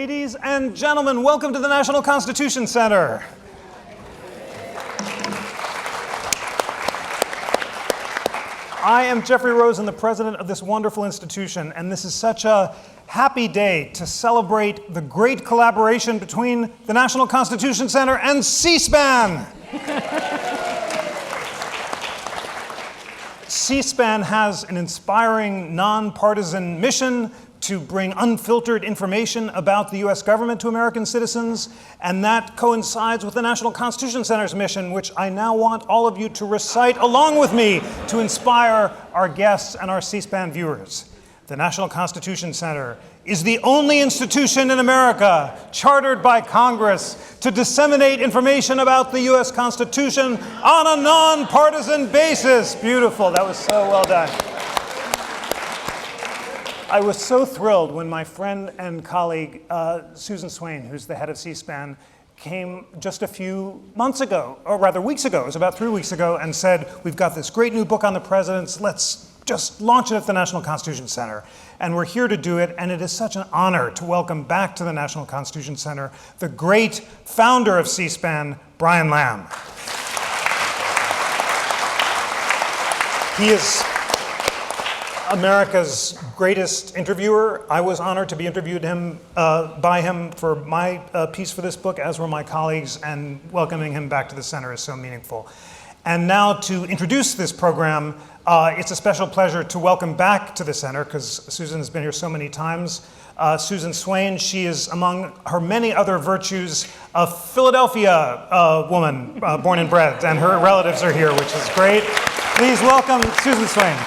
Ladies and gentlemen, welcome to the National Constitution Center. I am Jeffrey Rosen, the president of this wonderful institution, and this is such a happy day to celebrate the great collaboration between the National Constitution Center and C-SPAN. C-SPAN has an inspiring, nonpartisan mission to bring unfiltered information about the US government to American citizens, and that coincides with the National Constitution Center's mission, which I now want all of you to recite along with me to inspire our guests and our C-SPAN viewers. The National Constitution Center is the only institution in America chartered by Congress to disseminate information about the US Constitution on a nonpartisan basis. Beautiful, that was so well done. I was so thrilled when my friend and colleague, Susan Swain, who's the head of C-SPAN, came just a few months ago, or rather weeks ago, it was about 3 weeks ago, and said, we've got this great new book on the presidents, let's just launch it at the National Constitution Center. And we're here to do it, and it is such an honor to welcome back to the National Constitution Center the great founder of C-SPAN, Brian Lamb. He is America's greatest interviewer. I was honored to be interviewed by him for my piece for this book, as were my colleagues, and welcoming him back to the center is so meaningful. And now to introduce this program, it's a special pleasure to welcome back to the center, because Susan has been here so many times, Susan Swain. She is, among her many other virtues, a Philadelphia woman, born and bred, and her relatives are here, which is great. Please welcome Susan Swain.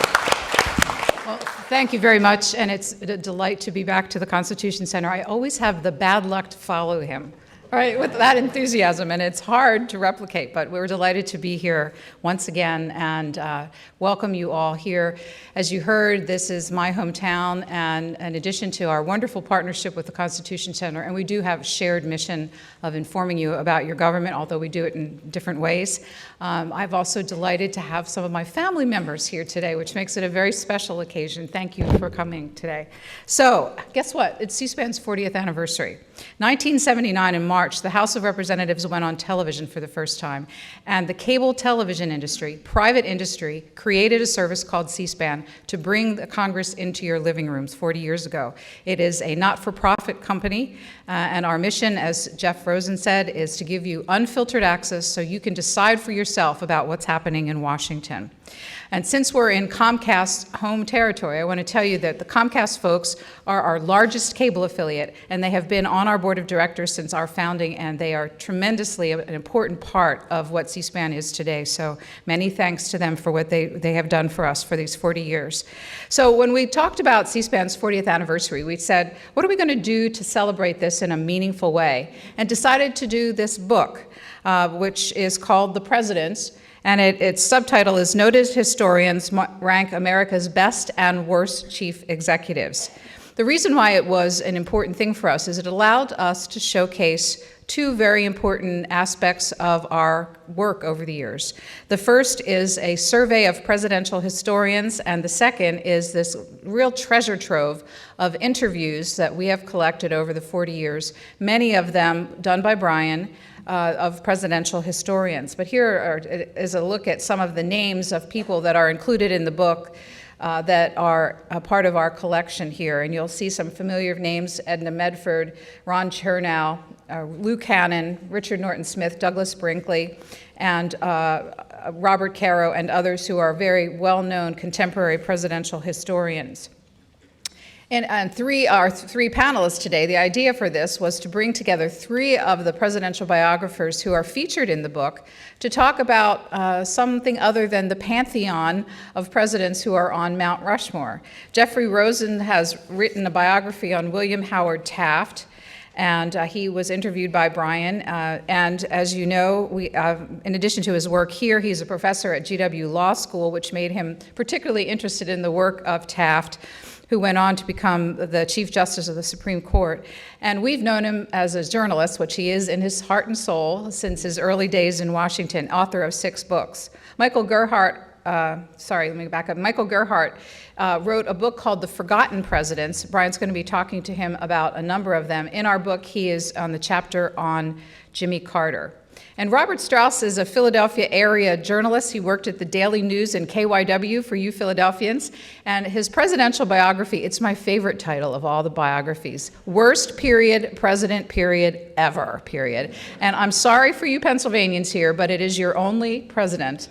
Thank you very much, and it's a delight to be back to the Constitution Center. I always have the bad luck to follow him, right, with that enthusiasm, and it's hard to replicate, but we're delighted to be here once again and welcome you all here. As you heard, this is my hometown, and in addition to our wonderful partnership with the Constitution Center, and we do have a shared mission of informing you about your government, although we do it in different ways. I've also delighted to have some of my family members here today, which makes it a very special occasion. Thank you for coming today. So, guess what? It's C-SPAN's 40th anniversary. 1979 in March, the House of Representatives went on television for the first time, and the cable television industry, private industry, created a service called C-SPAN to bring the Congress into your living rooms 40 years ago. It is a not-for-profit company, and our mission, as Jeff Rosen said, is to give you unfiltered access so you can decide for yourself about what's happening in Washington. And since we're in Comcast home territory, I want to tell you that the Comcast folks are our largest cable affiliate, and they have been on our board of directors since our founding, and they are tremendously an important part of what C-SPAN is today. So many thanks to them for what they have done for us for these 40 years. So when we talked about C-SPAN's 40th anniversary, we said, what are we going to do to celebrate this in a meaningful way? And decided to do this book, which is called The Presidents. And its subtitle is Noted Historians Rank America's Best and Worst Chief Executives. The reason why it was an important thing for us is it allowed us to showcase two very important aspects of our work over the years. The first is a survey of presidential historians, and the second is this real treasure trove of interviews that we have collected over the 40 years, many of them done by Brian, of presidential historians. But here is a look at some of the names of people that are included in the book that are a part of our collection here. And you'll see some familiar names: Edna Medford, Ron Chernow, Lou Cannon, Richard Norton Smith, Douglas Brinkley, and Robert Caro, and others who are very well-known contemporary presidential historians. And our three panelists today, the idea for this was to bring together three of the presidential biographers who are featured in the book to talk about something other than the pantheon of presidents who are on Mount Rushmore. Jeffrey Rosen has written a biography on William Howard Taft, and he was interviewed by Brian. And as you know, in addition to his work here, he's a professor at GW Law School, which made him particularly interested in the work of Taft, who went on to become the Chief Justice of the Supreme Court. And we've known him as a journalist, which he is in his heart and soul, since his early days in Washington, author of 6 books. Michael Gerhardt let me back up. Michael Gerhardt wrote a book called The Forgotten Presidents. Brian's going to be talking to him about a number of them. In our book, he is on the chapter on Jimmy Carter. And Robert Strauss is a Philadelphia area journalist. He worked at the Daily News and KYW for you Philadelphians. And his presidential biography, it's my favorite title of all the biographies. Worst period, president period, ever, period. And I'm sorry for you Pennsylvanians here, but it is your only president.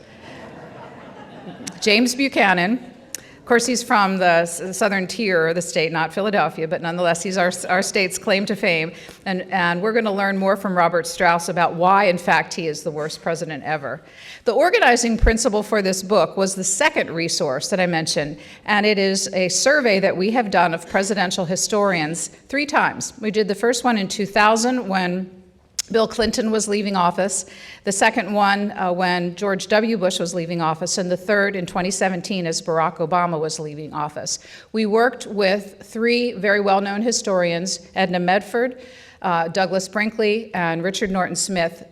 James Buchanan. Of course, he's from the southern tier of the state, not Philadelphia, but nonetheless, he's our state's claim to fame. And we're going to learn more from Robert Strauss about why, in fact, he is the worst president ever. The organizing principle for this book was the second resource that I mentioned, and it is a survey that we have done of presidential historians 3 times. We did the first one in 2000 when Bill Clinton was leaving office, the second one when George W. Bush was leaving office, and the third in 2017 as Barack Obama was leaving office. We worked with 3 very well-known historians, Edna Medford, Douglas Brinkley, and Richard Norton Smith,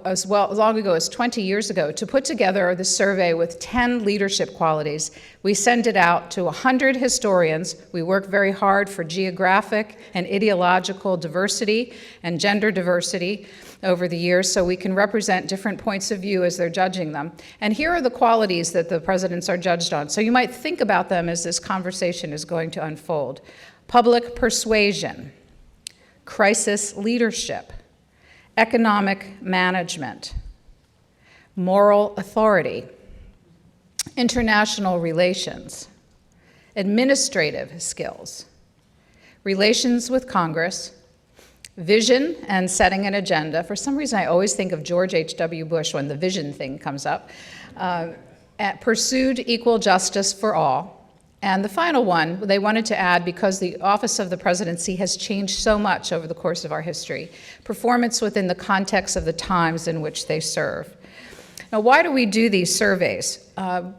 as long ago as 20 years ago, to put together the survey with 10 leadership qualities. We send it out to 100 historians. We work very hard for geographic and ideological diversity and gender diversity over the years so we can represent different points of view as they're judging them. And here are the qualities that the presidents are judged on. So you might think about them as this conversation is going to unfold. Public persuasion, crisis leadership, economic management, moral authority, international relations, administrative skills, relations with Congress, vision and setting an agenda. For some reason, I always think of George H.W. Bush when the vision thing comes up. Pursued equal justice for all. And the final one, they wanted to add, because the office of the presidency has changed so much over the course of our history, performance within the context of the times in which they serve. Now, why do we do these surveys?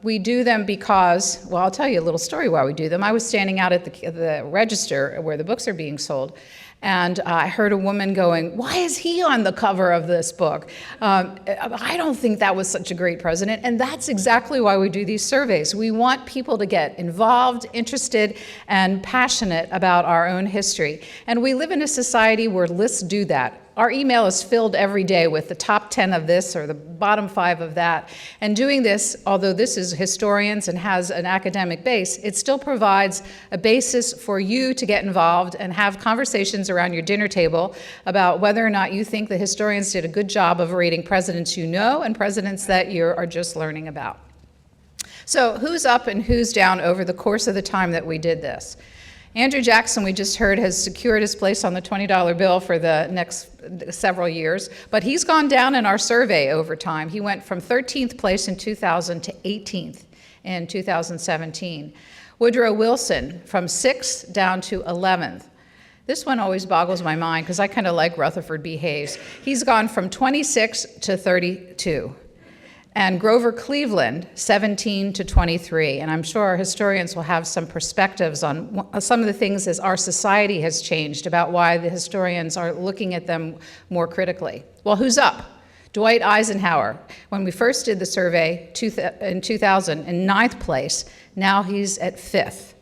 We do them because, well, I'll tell you a little story why we do them. I was standing out at the register where the books are being sold, and I heard a woman going, "Why is he on the cover of this book? I don't think that was such a great president." And that's exactly why we do these surveys. We want people to get involved, interested, and passionate about our own history. And we live in a society where lists do that. Our email is filled every day with the top 10 of this or the bottom 5 of that. And doing this, although this is historians and has an academic base, it still provides a basis for you to get involved and have conversations around your dinner table about whether or not you think the historians did a good job of rating presidents you know and presidents that you are just learning about. So who's up and who's down over the course of the time that we did this? Andrew Jackson, we just heard, has secured his place on the $20 bill for the next several years, but he's gone down in our survey over time. He went from 13th place in 2000 to 18th in 2017. Woodrow Wilson, from 6th down to 11th. This one always boggles my mind because I kind of like Rutherford B. Hayes. He's gone from 26 to 32. And Grover Cleveland, 17 to 23. And I'm sure our historians will have some perspectives on some of the things as our society has changed about why the historians are looking at them more critically. Well, who's up? Dwight Eisenhower. When we first did the survey in 2000, in 9th place. Now he's at 5th.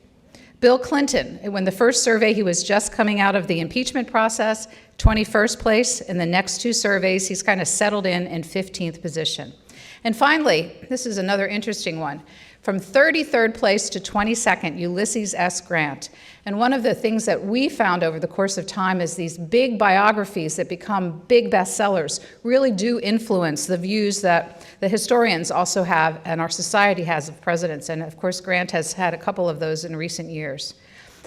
Bill Clinton, when the first survey, he was just coming out of the impeachment process, 21st place. In the next 2 surveys, he's kind of settled in 15th position. And finally, this is another interesting one. From 33rd place to 22nd, Ulysses S. Grant. And one of the things that we found over the course of time is these big biographies that become big bestsellers really do influence the views that the historians also have and our society has of presidents. And of course, Grant has had a couple of those in recent years.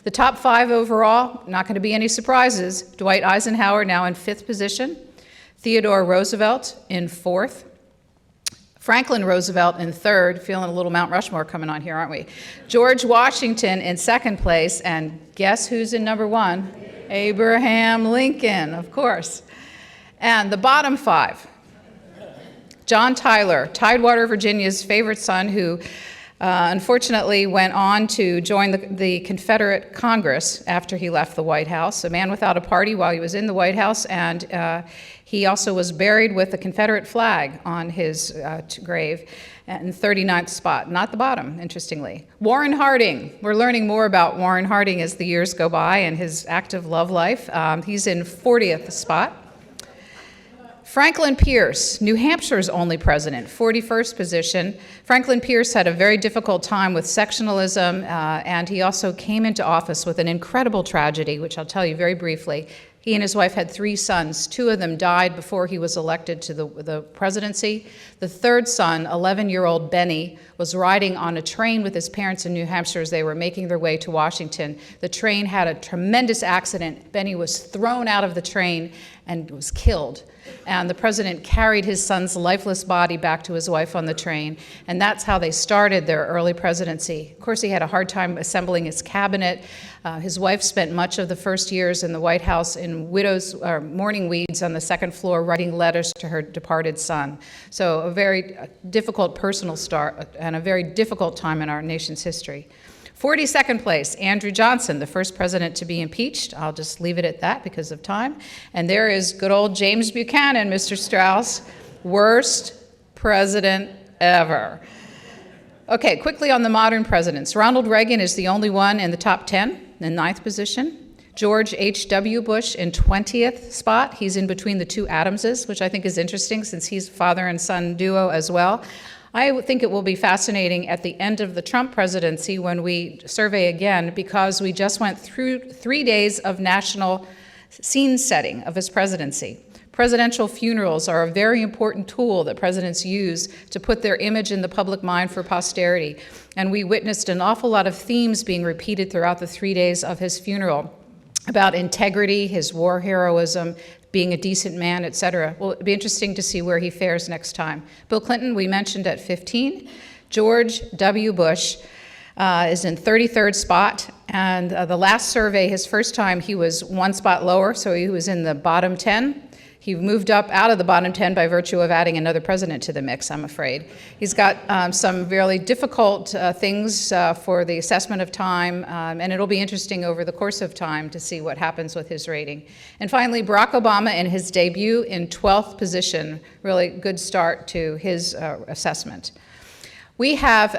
The top 5 overall, not going to be any surprises. Dwight Eisenhower now in 5th position. Theodore Roosevelt in 4th. Franklin Roosevelt in 3rd, feeling a little Mount Rushmore coming on here, aren't we? George Washington in 2nd place, and guess who's in number 1? Abraham Lincoln, of course. And the bottom 5, John Tyler, Tidewater, Virginia's favorite son, who unfortunately went on to join the Confederate Congress after he left the White House, a man without a party while he was in the White House, and He also was buried with a Confederate flag on his grave in the 39th spot, not the bottom, interestingly. Warren Harding. We're learning more about Warren Harding as the years go by and his active love life. He's in 40th spot. Franklin Pierce, New Hampshire's only president, 41st position. Franklin Pierce had a very difficult time with sectionalism, and he also came into office with an incredible tragedy, which I'll tell you very briefly. He and his wife had 3 sons. 2 of them died before he was elected to the presidency. The third son, 11-year-old Benny, was riding on a train with his parents in New Hampshire as they were making their way to Washington. The train had a tremendous accident. Benny was thrown out of the train and was killed. And the president carried his son's lifeless body back to his wife on the train. And that's how they started their early presidency. Of course, he had a hard time assembling his cabinet. His wife spent much of the first years in the White House in mourning weeds on the second floor, writing letters to her departed son. So a very difficult personal start and a very difficult time in our nation's history. 42nd place, Andrew Johnson, the first president to be impeached. I'll just leave it at that because of time. And there is good old James Buchanan, Mr. Strauss, worst president ever. Okay, quickly on the modern presidents. Ronald Reagan is the only one in the top 10, in 9th position. George H.W. Bush in 20th spot. He's in between the 2 Adamses, which I think is interesting since he's father and son duo as well. I think it will be fascinating at the end of the Trump presidency when we survey again, because we just went through 3 days of national scene setting of his presidency. Presidential funerals are a very important tool that presidents use to put their image in the public mind for posterity. And we witnessed an awful lot of themes being repeated throughout the 3 days of his funeral about integrity, his war heroism, being a decent man, et cetera. Well, it'd be interesting to see where he fares next time. Bill Clinton, we mentioned at 15. George W. Bush is in 33rd spot. And the last survey, his first time, he was 1 spot lower, so he was in the bottom 10. He moved up out of the bottom 10 by virtue of adding another president to the mix, I'm afraid. He's got some really difficult things for the assessment of time, and it'll be interesting over the course of time to see what happens with his rating. And finally, Barack Obama in his debut in 12th position, really good start to his assessment. We have,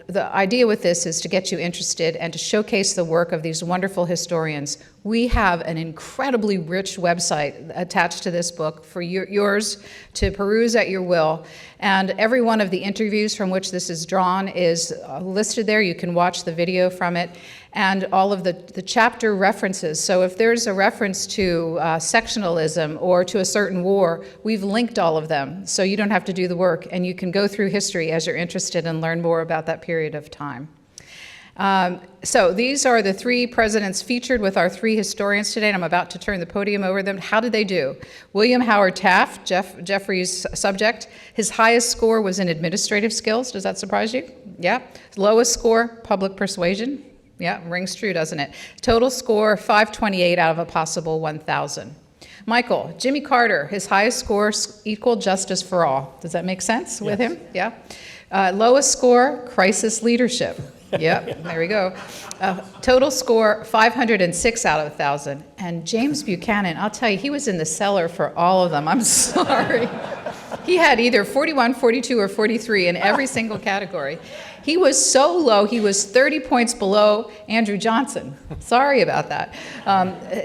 the idea with this is to get you interested and to showcase the work of these wonderful historians. We have an incredibly rich website attached to this book for yours to peruse at your will. And every one of the interviews from which this is drawn is listed there. You can watch the video from it. And all of the chapter references. So if there's a reference to sectionalism or to a certain war, we've linked all of them. So you don't have to do the work, and you can go through history as you're interested and learn more about that period of time. So these are the 3 presidents featured with our 3 historians today, and I'm about to turn the podium over to them. How did they do? William Howard Taft, Jeffrey's subject, his highest score was in administrative skills. Does that surprise you? Yeah. Lowest score, public persuasion. Yeah, rings true, doesn't it? Total score, 528 out of a possible 1,000. Michael, Jimmy Carter, his highest score, equal justice for all. Does that make sense with him? Yeah. Lowest score, crisis leadership. Yep, there we go. Total score, 506 out of 1,000. And James Buchanan, I'll tell you, he was in the cellar for all of them. I'm sorry. He had either 41, 42, or 43 in every single category. He was so low, he was 30 points below Andrew Johnson. Sorry about that.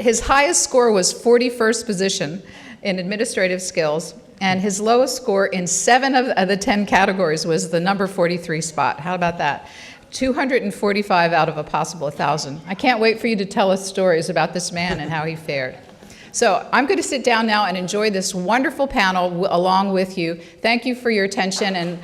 His highest score was 41st position in administrative skills, and his lowest score in 7 of the 10 categories was the number 43 spot. How about that? 245 out of a possible 1,000. I can't wait for you to tell us stories about this man and how he fared. So I'm going to sit down now and enjoy this wonderful panel along with you. Thank you for your attention. And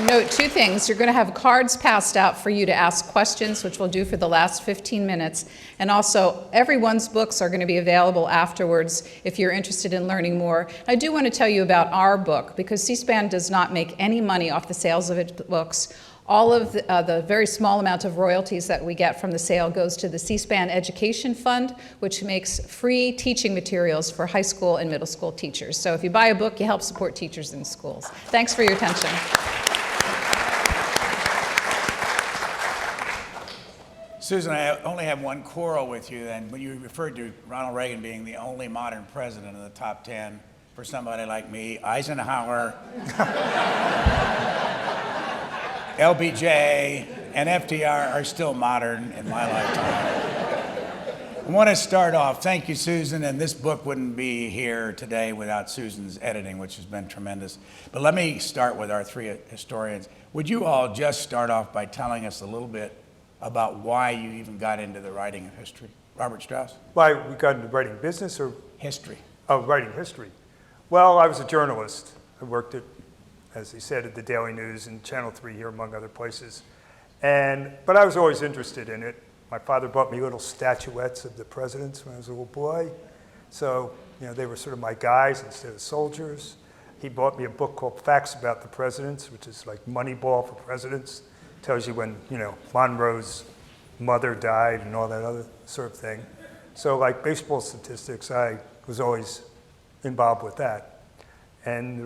note 2 things. You're going to have cards passed out for you to ask questions, which we'll do for the last 15 minutes. And also, everyone's books are going to be available afterwards if you're interested in learning more. I do want to tell you about our book, because C-SPAN does not make any money off the sales of its books. All of the very small amount of royalties that we get from the sale goes to the C-SPAN Education Fund, which makes free teaching materials for high school and middle school teachers. So if you buy a book, you help support teachers in schools. Thanks for your attention. Susan, I only have one quarrel with you then. When you referred to Ronald Reagan being the only modern president in the top 10, for somebody like me, Eisenhower, LBJ, and FDR are still modern in my lifetime. I want to start off, thank you, Susan, and this book wouldn't be here today without Susan's editing, which has been tremendous. But let me start with our three historians. Would you all just start off by telling us a little bit about why you even got into the writing of history? Robert Strauss? Why we got into writing business or? History. Oh, writing history. Well, I was a journalist. I worked at, as he said, at the Daily News and Channel 3 here, among other places. But I was always interested in it. My father bought me little statuettes of the presidents when I was a little boy. So, they were sort of my guys instead of soldiers. He bought me a book called Facts About the Presidents, which is like Moneyball for presidents. Tells you when, Monroe's mother died and all that other sort of thing. So like baseball statistics, I was always involved with that. And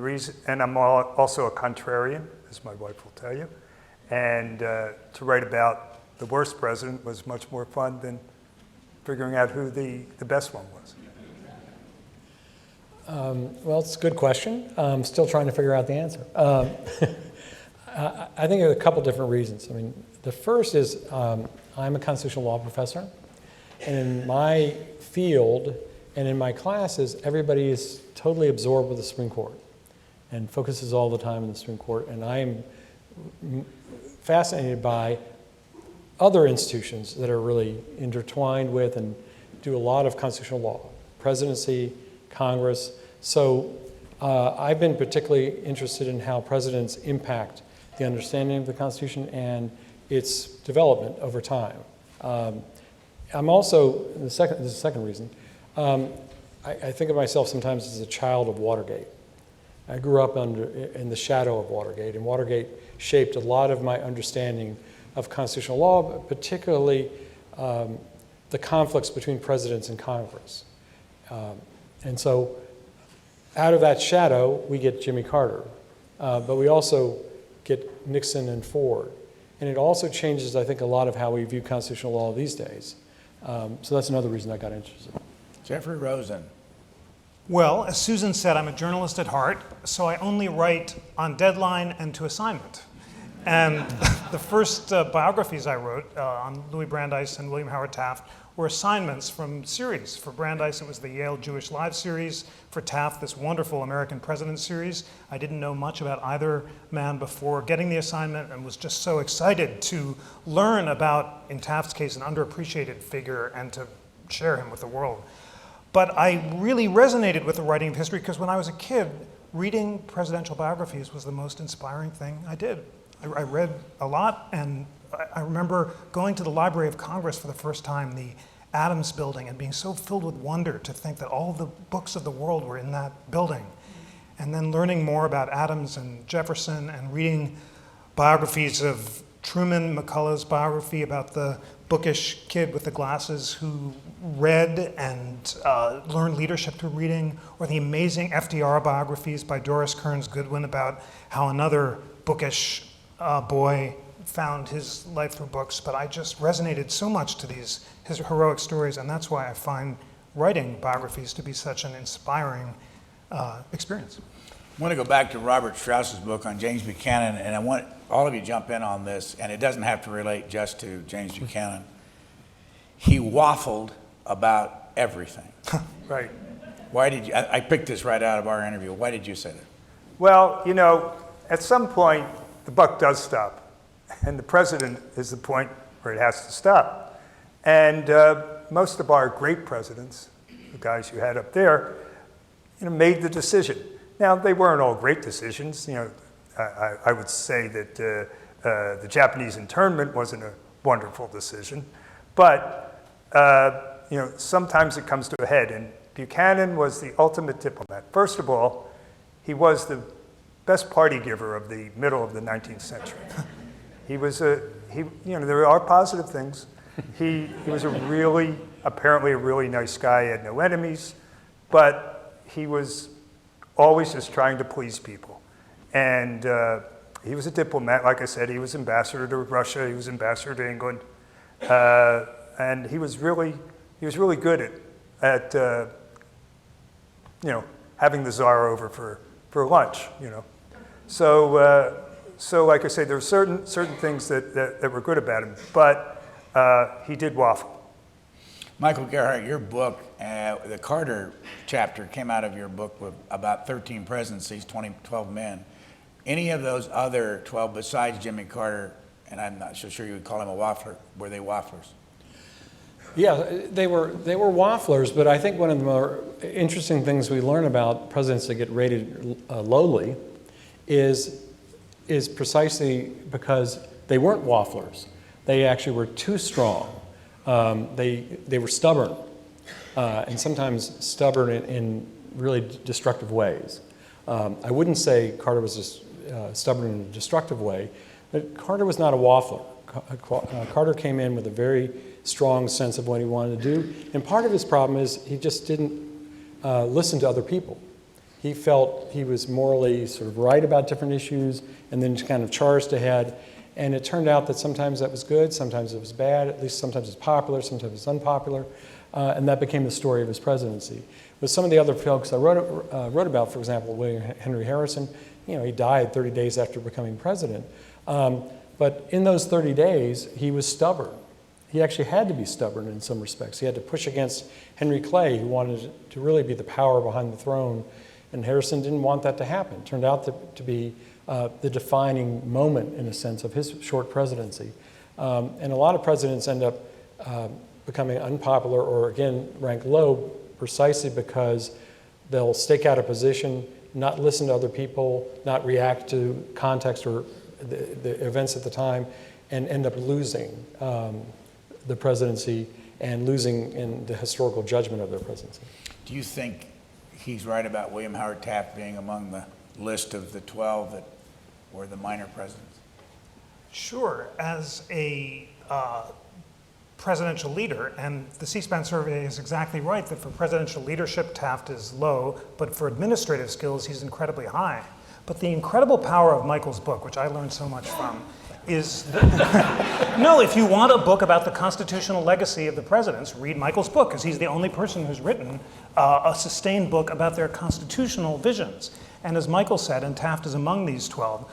I'm also a contrarian, as my wife will tell you. And to write about the worst president was much more fun than figuring out who the best one was. Well, it's a good question. I'm still trying to figure out the answer. I think there are a couple different reasons. I mean, the first is I'm a constitutional law professor, and in my field and in my classes, everybody is totally absorbed with the Supreme Court and focuses all the time on the Supreme Court, and I am fascinated by other institutions that are really intertwined with and do a lot of constitutional law, presidency, Congress. So I've been particularly interested in how presidents impact the understanding of the Constitution and its development over time. I'm also, this is the second reason, I think of myself sometimes as a child of Watergate. I grew up in the shadow of Watergate, and Watergate shaped a lot of my understanding of constitutional law, but particularly the conflicts between presidents and Congress. And so out of that shadow, we get Jimmy Carter, but we also get Nixon and Ford. And it also changes, I think, a lot of how we view constitutional law these days. So that's another reason I got interested. Jeffrey Rosen. Well, as Susan said, I'm a journalist at heart, so I only write on deadline and to assignment. And the first biographies I wrote on Louis Brandeis and William Howard Taft were assignments from series. For Brandeis, it was the Yale Jewish Lives series. For Taft, this wonderful American President series. I didn't know much about either man before getting the assignment and was just so excited to learn about, in Taft's case, an underappreciated figure and to share him with the world. But I really resonated with the writing of history because when I was a kid, reading presidential biographies was the most inspiring thing I did. I read a lot, and I remember going to the Library of Congress for the first time, the Adams building, and being so filled with wonder to think that all the books of the world were in that building. And then learning more about Adams and Jefferson and reading biographies of Truman McCullough's biography about the bookish kid with the glasses who read and learned leadership through reading, or the amazing FDR biographies by Doris Kearns Goodwin about how another bookish boy found his life through books. But I just resonated so much to his heroic stories, and that's why I find writing biographies to be such an inspiring experience. I want to go back to Robert Strauss's book on James Buchanan, and I want all of you to jump in on this, and it doesn't have to relate just to James Buchanan. He waffled about everything. Right. Why did you, I picked this right out of our interview. Why did you say that? Well, at some point, the buck does stop. And the president is the point where it has to stop. And most of our great presidents, the guys you had up there, made the decision. Now, they weren't all great decisions. I would say that the Japanese internment wasn't a wonderful decision. But, sometimes it comes to a head. And Buchanan was the ultimate diplomat. First of all, he was the best party giver of the middle of the 19th century. He was there are positive things. He was apparently a really nice guy, had no enemies, but he was always just trying to please people. And he was a diplomat, like I said, he was ambassador to Russia, he was ambassador to England. And he was really good at having the czar over for lunch, So like I say, there were certain things that were good about him, but he did waffle. Michael Gerhardt, your book, the Carter chapter came out of your book with about 13 presidencies, 12 men. Any of those other 12 besides Jimmy Carter, and I'm not so sure you would call him a waffler, were they wafflers? Yeah, they were wafflers, but I think one of the more interesting things we learn about presidents that get rated lowly is precisely because they weren't wafflers. They actually were too strong. They were stubborn, and sometimes stubborn in really destructive ways. I wouldn't say Carter was just stubborn in a destructive way, but Carter was not a waffler. Carter came in with a very strong sense of what he wanted to do, and part of his problem is he just didn't listen to other people. He felt he was morally sort of right about different issues, and then just kind of charged ahead. And it turned out that sometimes that was good, sometimes it was bad, at least sometimes it's popular, sometimes it's unpopular, and that became the story of his presidency. With some of the other folks I wrote about, for example, William Henry Harrison, he died 30 days after becoming president. But in those 30 days, he was stubborn. He actually had to be stubborn in some respects. He had to push against Henry Clay, who wanted to really be the power behind the throne, and Harrison didn't want that to happen. It turned out to be the defining moment, in a sense, of his short presidency. And a lot of presidents end up becoming unpopular or, again, ranked low precisely because they'll stake out a position, not listen to other people, not react to context or the events at the time, and end up losing the presidency and losing in the historical judgment of their presidency. Do you think he's right about William Howard Taft being among the list of the 12 that were the minor presidents? Sure. As a presidential leader, and the C-SPAN survey is exactly right that for presidential leadership, Taft is low, but for administrative skills, he's incredibly high. But the incredible power of Michael's book, which I learned so much from, is no, if you want a book about the constitutional legacy of the presidents, read Michael's book, because he's the only person who's written a sustained book about their constitutional visions. And as Michael said, and Taft is among these 12,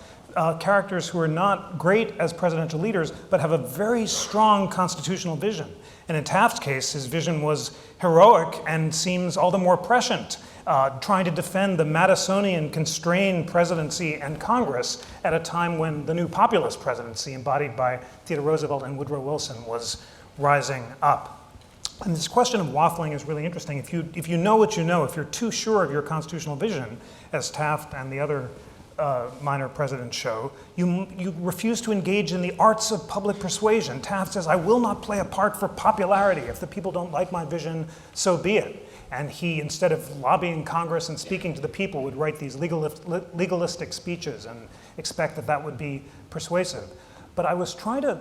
characters who are not great as presidential leaders, but have a very strong constitutional vision. And in Taft's case, his vision was heroic and seems all the more prescient, trying to defend the Madisonian constrained presidency and Congress at a time when the new populist presidency, embodied by Theodore Roosevelt and Woodrow Wilson, was rising up. And this question of waffling is really interesting. If you know what you know, if you're too sure of your constitutional vision, as Taft and the other minor presidents show, you refuse to engage in the arts of public persuasion. Taft says, I will not play a part for popularity. If the people don't like my vision, so be it. And he, instead of lobbying Congress and speaking to the people, would write these legalistic speeches and expect that that would be persuasive. But I was trying to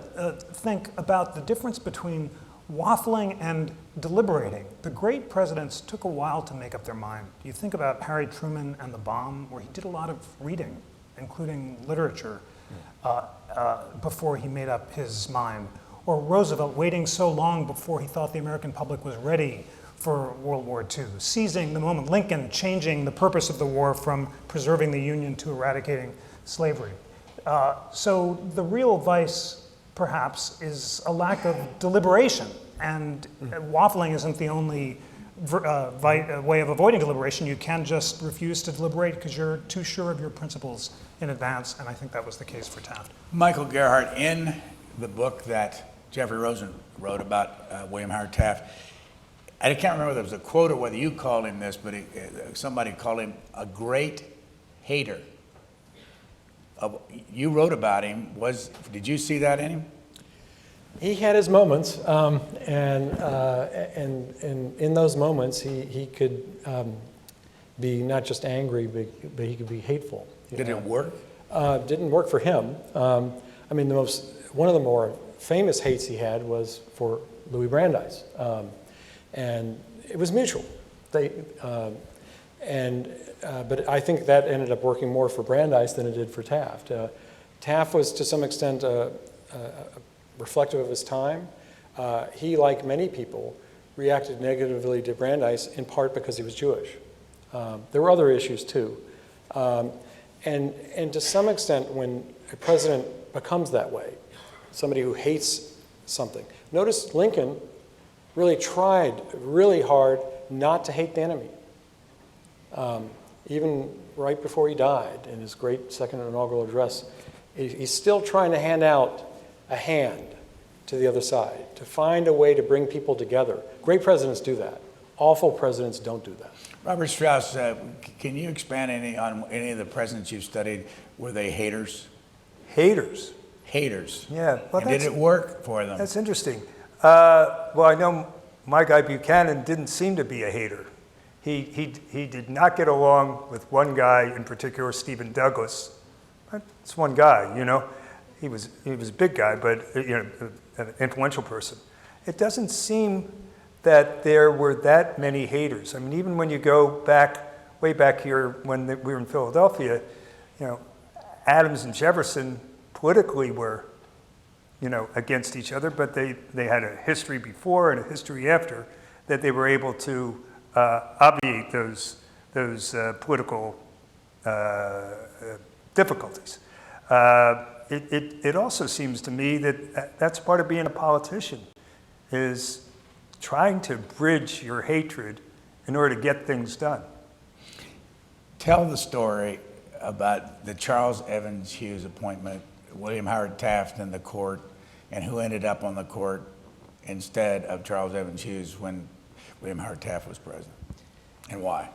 think about the difference between waffling and deliberating. The great presidents took a while to make up their mind. You think about Harry Truman and the bomb, where he did a lot of reading, including literature, before he made up his mind. Or Roosevelt waiting so long before he thought the American public was ready for World War II, seizing the moment. Lincoln changing the purpose of the war from preserving the Union to eradicating slavery. So the real vice, perhaps, is a lack of deliberation. And waffling isn't the only way of avoiding deliberation. You can just refuse to deliberate because you're too sure of your principles in advance, and I think that was the case for Taft. Michael Gerhardt, in the book that Jeffrey Rosen wrote about William Howard Taft, I can't remember whether it was a quote or whether you called him this, but somebody called him a great hater. You wrote about him. Did you see that in him? He had his moments, and in those moments, he could be not just angry, but he could be hateful. Did it work? Didn't work for him. I mean, one of the more famous hates he had was for Louis Brandeis, and it was mutual. But I think that ended up working more for Brandeis than it did for Taft. Taft was, to some extent, reflective of his time. He, like many people, reacted negatively to Brandeis in part because he was Jewish. There were other issues too. And to some extent, when a president becomes that way, somebody who hates something. Notice Lincoln really tried really hard not to hate the enemy. Even right before he died, in his great second inaugural address, he's still trying to hand out a hand to the other side, to find a way to bring people together. Great presidents do that. Awful presidents don't do that. Robert Strauss, can you expand on any of the presidents you've studied? Were they haters? Haters. Haters. Yeah. Well, and did it work for them? That's interesting. Well, I know my guy Buchanan didn't seem to be a hater. He did not get along with one guy in particular, Stephen Douglas. It's one guy, you know. He was a big guy, but an influential person. It doesn't seem that there were that many haters. I mean, even when you go back, way back here when we were in Philadelphia, Adams and Jefferson politically were, against each other, but they had a history before and a history after that they were able to obviate those political difficulties. It also seems to me that that's part of being a politician, is trying to bridge your hatred in order to get things done. Tell the story about the Charles Evans Hughes appointment, William Howard Taft in the court, and who ended up on the court instead of Charles Evans Hughes when William Howard Taft was president, and why?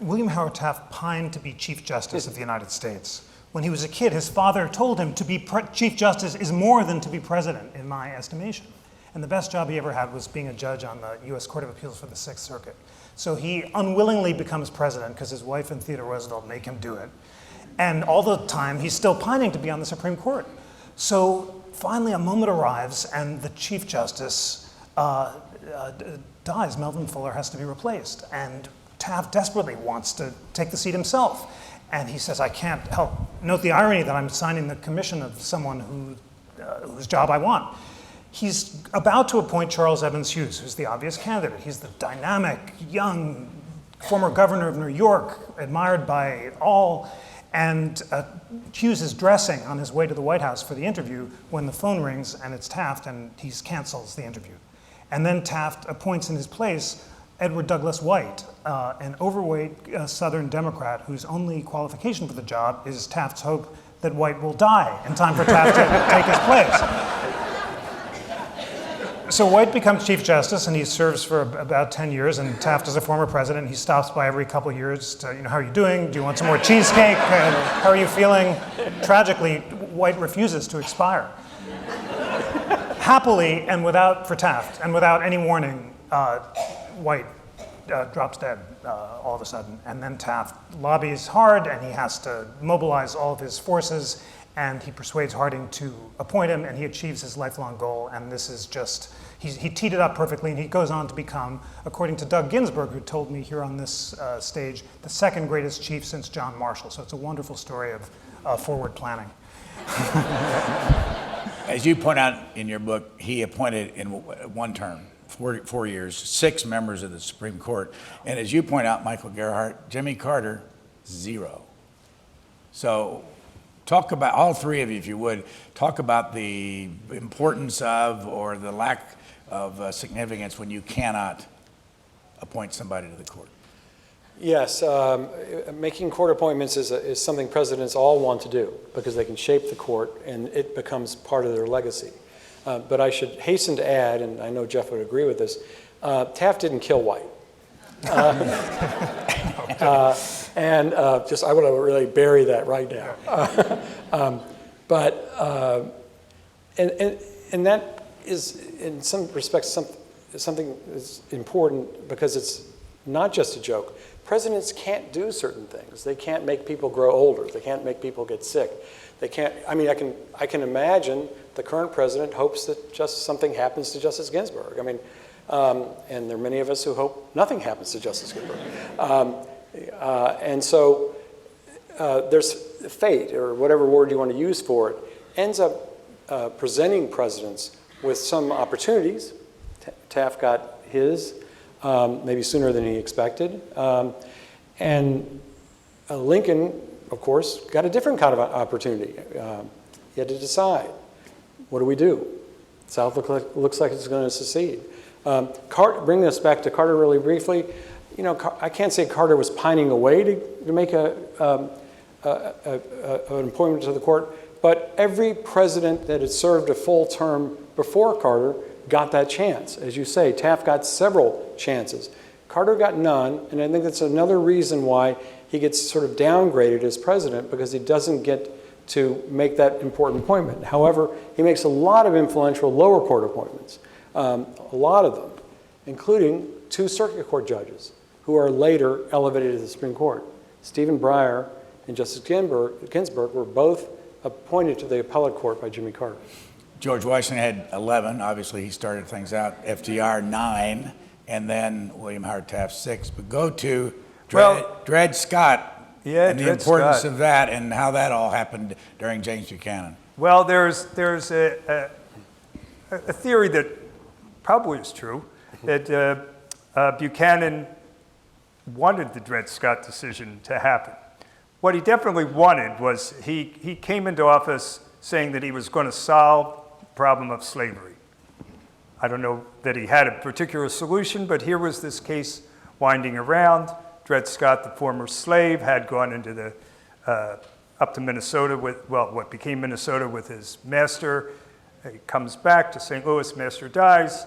William Howard Taft pined to be Chief Justice of the United States. When he was a kid, his father told him to be Chief Justice is more than to be president, in my estimation. And the best job he ever had was being a judge on the U.S. Court of Appeals for the Sixth Circuit. So he unwillingly becomes president because his wife and Theodore Roosevelt make him do it. And all the time, he's still pining to be on the Supreme Court. So finally, a moment arrives, and the Chief Justice dies. Melvin Fuller has to be replaced. And Taft desperately wants to take the seat himself. And he says, I can't help. Note the irony that I'm signing the commission of someone whose job I want. He's about to appoint Charles Evans Hughes, who's the obvious candidate. He's the dynamic, young, former governor of New York, admired by all. And Hughes is dressing on his way to the White House for the interview when the phone rings, and it's Taft, and he cancels the interview. And then Taft appoints in his place Edward Douglas White, an overweight Southern Democrat whose only qualification for the job is Taft's hope that White will die in time for Taft to take his place. So White becomes Chief Justice, and he serves for about 10 years, and Taft is a former president. He stops by every couple of years to, how are you doing? Do you want some more cheesecake? How are you feeling? Tragically, White refuses to expire. Happily, and for Taft, and without any warning, White drops dead all of a sudden. And then Taft lobbies hard, and he has to mobilize all of his forces, and he persuades Harding to appoint him, and he achieves his lifelong goal. And this is just, he teed it up perfectly, and he goes on to become, according to Doug Ginsburg, who told me here on this stage, the second greatest chief since John Marshall. So it's a wonderful story of forward planning. As you point out in your book, he appointed in one term, 4 years, 6 members of the Supreme Court. And as you point out, Michael Gerhardt, Jimmy Carter, 0. So talk about, all three of you, if you would, talk about the importance of or the lack of significance when you cannot appoint somebody to the court. Yes, making court appointments is something presidents all want to do because they can shape the court and it becomes part of their legacy. But I should hasten to add, and I know Jeff would agree with this, Taft didn't kill White. And I want to really bury that right now. And that is, in some respects, something that's important because it's not just a joke. Presidents can't do certain things. They can't make people grow older. They can't make people get sick. They can't. I mean, I can imagine the current president hopes that just something happens to Justice Ginsburg. I mean, and there are many of us who hope nothing happens to Justice Ginsburg. And so there's fate, or whatever word you want to use for it, ends up presenting presidents with some opportunities. Taft got his, maybe sooner than he expected. And Lincoln, of course, got a different kind of opportunity. He had to decide, what do we do? The South looks like it's going to secede. Bringing us back to Carter really briefly, you know, I can't say Carter was pining away to make an appointment to the court, but every president that had served a full term before Carter got that chance. As you say, Taft got several chances. Carter got none, and I think that's another reason why he gets sort of downgraded as president, because he doesn't get to make that important appointment. However, he makes a lot of influential lower court appointments, a lot of them, including 2 circuit court judges who are later elevated to the Supreme Court. Stephen Breyer and Justice Ginsburg were both appointed to the appellate court by Jimmy Carter. George Washington had 11. Obviously, he started things out. FDR, 9. And then William Howard Taft, 6. But go to Dred Scott. Yeah, and the Dred importance Scott. of that and how that all happened during James Buchanan. Well, there's a theory that probably is true, that Buchanan wanted the Dred Scott decision to happen. What he definitely wanted was he came into office saying that he was going to solve the problem of slavery. I don't know that he had a particular solution, but here was this case winding around. Dred Scott, the former slave, had gone into the up to Minnesota with, well, what became Minnesota with his master. He comes back to St. Louis, master dies.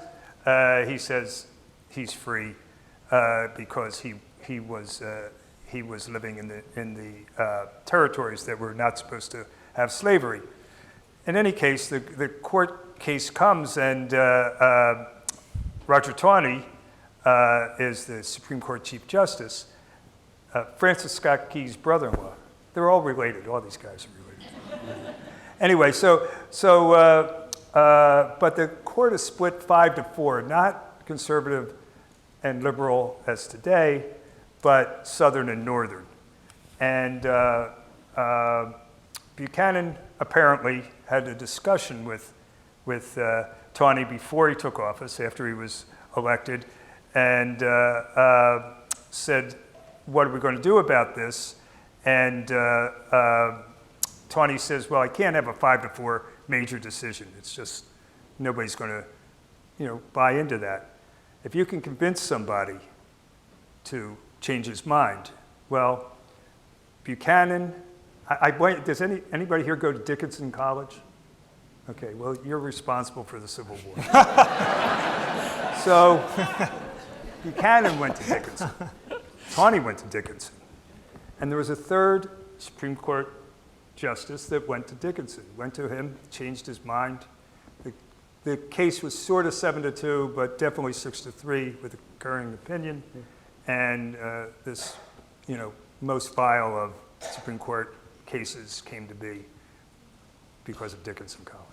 He says he's free because he was living in the territories that were not supposed to have slavery. In any case, the court case comes, and Roger Taney is the Supreme Court Chief Justice, Francis Scott Key's brother-in-law. They're all related. All these guys are related. Anyway, but the court is split 5-4, not conservative and liberal as today, but Southern and Northern. And Buchanan apparently had a discussion with Taney before he took office, after he was elected, and said, what are we going to do about this? And Taney says, well, I can't have a 5-4 major decision. It's just, nobody's going to, buy into that. If you can convince somebody to change his mind, well, Buchanan, does anybody here go to Dickinson College? Okay, well, you're responsible for the Civil War. So Buchanan went to Dickinson. Taney went to Dickinson. And there was a third Supreme Court justice that went to Dickinson, went to him, changed his mind. The case was sort of 7-2, but definitely 6-3 with a concurring opinion. And this, most vile of Supreme Court cases came to be because of Dickinson College.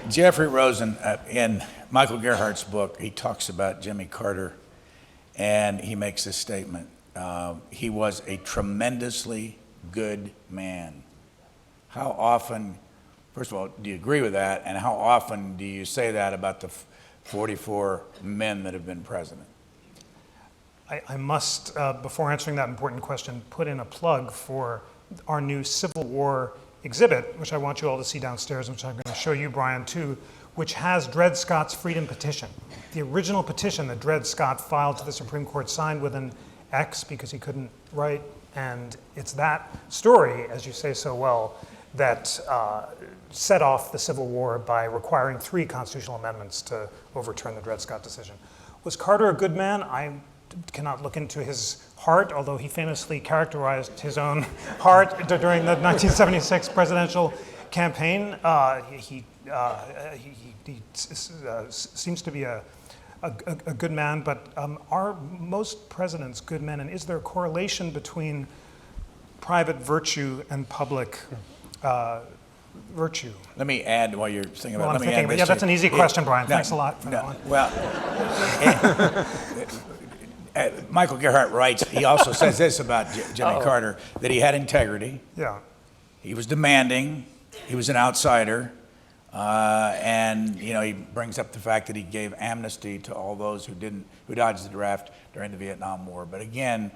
Jeffrey Rosen, in Michael Gerhardt's book, he talks about Jimmy Carter, and he makes this statement. He was a tremendously good man. How often, first of all, do you agree with that? And how often do you say that about the 44 men that have been president? I must, before answering that important question, put in a plug for our new Civil War exhibit, which I want you all to see downstairs, which I'm going to show you, Brian, too, which has Dred Scott's freedom petition. The original petition that Dred Scott filed to the Supreme Court, signed with an X because he couldn't write. And it's that story, as you say so well, that set off the Civil War by requiring 3 constitutional amendments to overturn the Dred Scott decision. Was Carter a good man? I cannot look into his heart, although he famously characterized his own heart during the 1976 presidential campaign. He seems to be a good man, but are most presidents good men? And is there a correlation between private virtue and public virtue? Let me add while you're thinking about it. Yeah, that's an easy question, Brian. Thanks a lot for that one. Well, Michael Gerhardt writes, he also says this about Jimmy Carter, that he had integrity. Yeah. He was demanding. He was an outsider. And he brings up the fact that he gave amnesty to all those who dodged the draft during the Vietnam War. But again,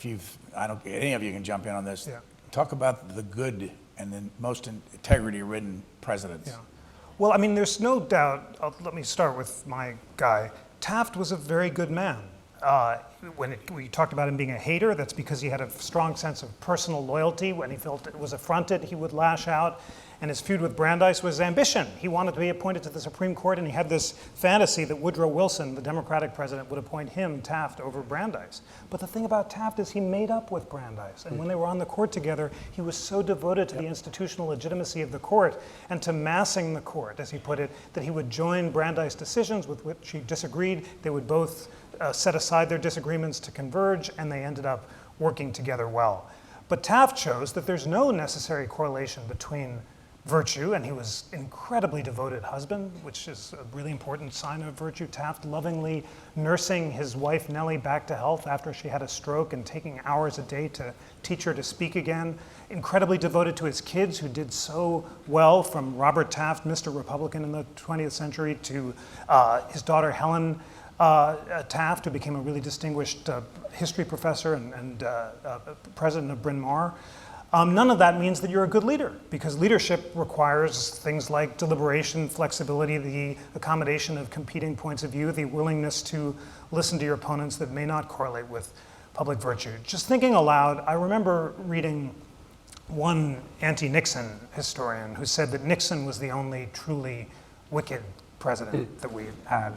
any of you can jump in on this. Yeah. Talk about the good and the most integrity-ridden presidents. Yeah. Well, I mean, there's no doubt. Let me start with my guy. Taft was a very good man. When we talked about him being a hater, that's because he had a strong sense of personal loyalty. When he felt it was affronted, he would lash out. And his feud with Brandeis was ambition. He wanted to be appointed to the Supreme Court, and he had this fantasy that Woodrow Wilson, the Democratic president, would appoint him, Taft, over Brandeis. But the thing about Taft is he made up with Brandeis. And when they were on the court together, he was so devoted to the institutional legitimacy of the court and to massing the court, as he put it, that he would join Brandeis' decisions with which he disagreed. They would both set aside their disagreements to converge, and they ended up working together well. But Taft shows that there's no necessary correlation between virtue, and he was an incredibly devoted husband, which is a really important sign of virtue. Taft lovingly nursing his wife Nellie back to health after she had a stroke and taking hours a day to teach her to speak again. Incredibly devoted to his kids, who did so well, from Robert Taft, Mr. Republican in the 20th century, to his daughter Helen Taft, who became a really distinguished history professor and president of Bryn Mawr. None of that means that you're a good leader, because leadership requires things like deliberation, flexibility, the accommodation of competing points of view, the willingness to listen to your opponents that may not correlate with public virtue. Just thinking aloud, I remember reading one anti-Nixon historian who said that Nixon was the only truly wicked president that we had.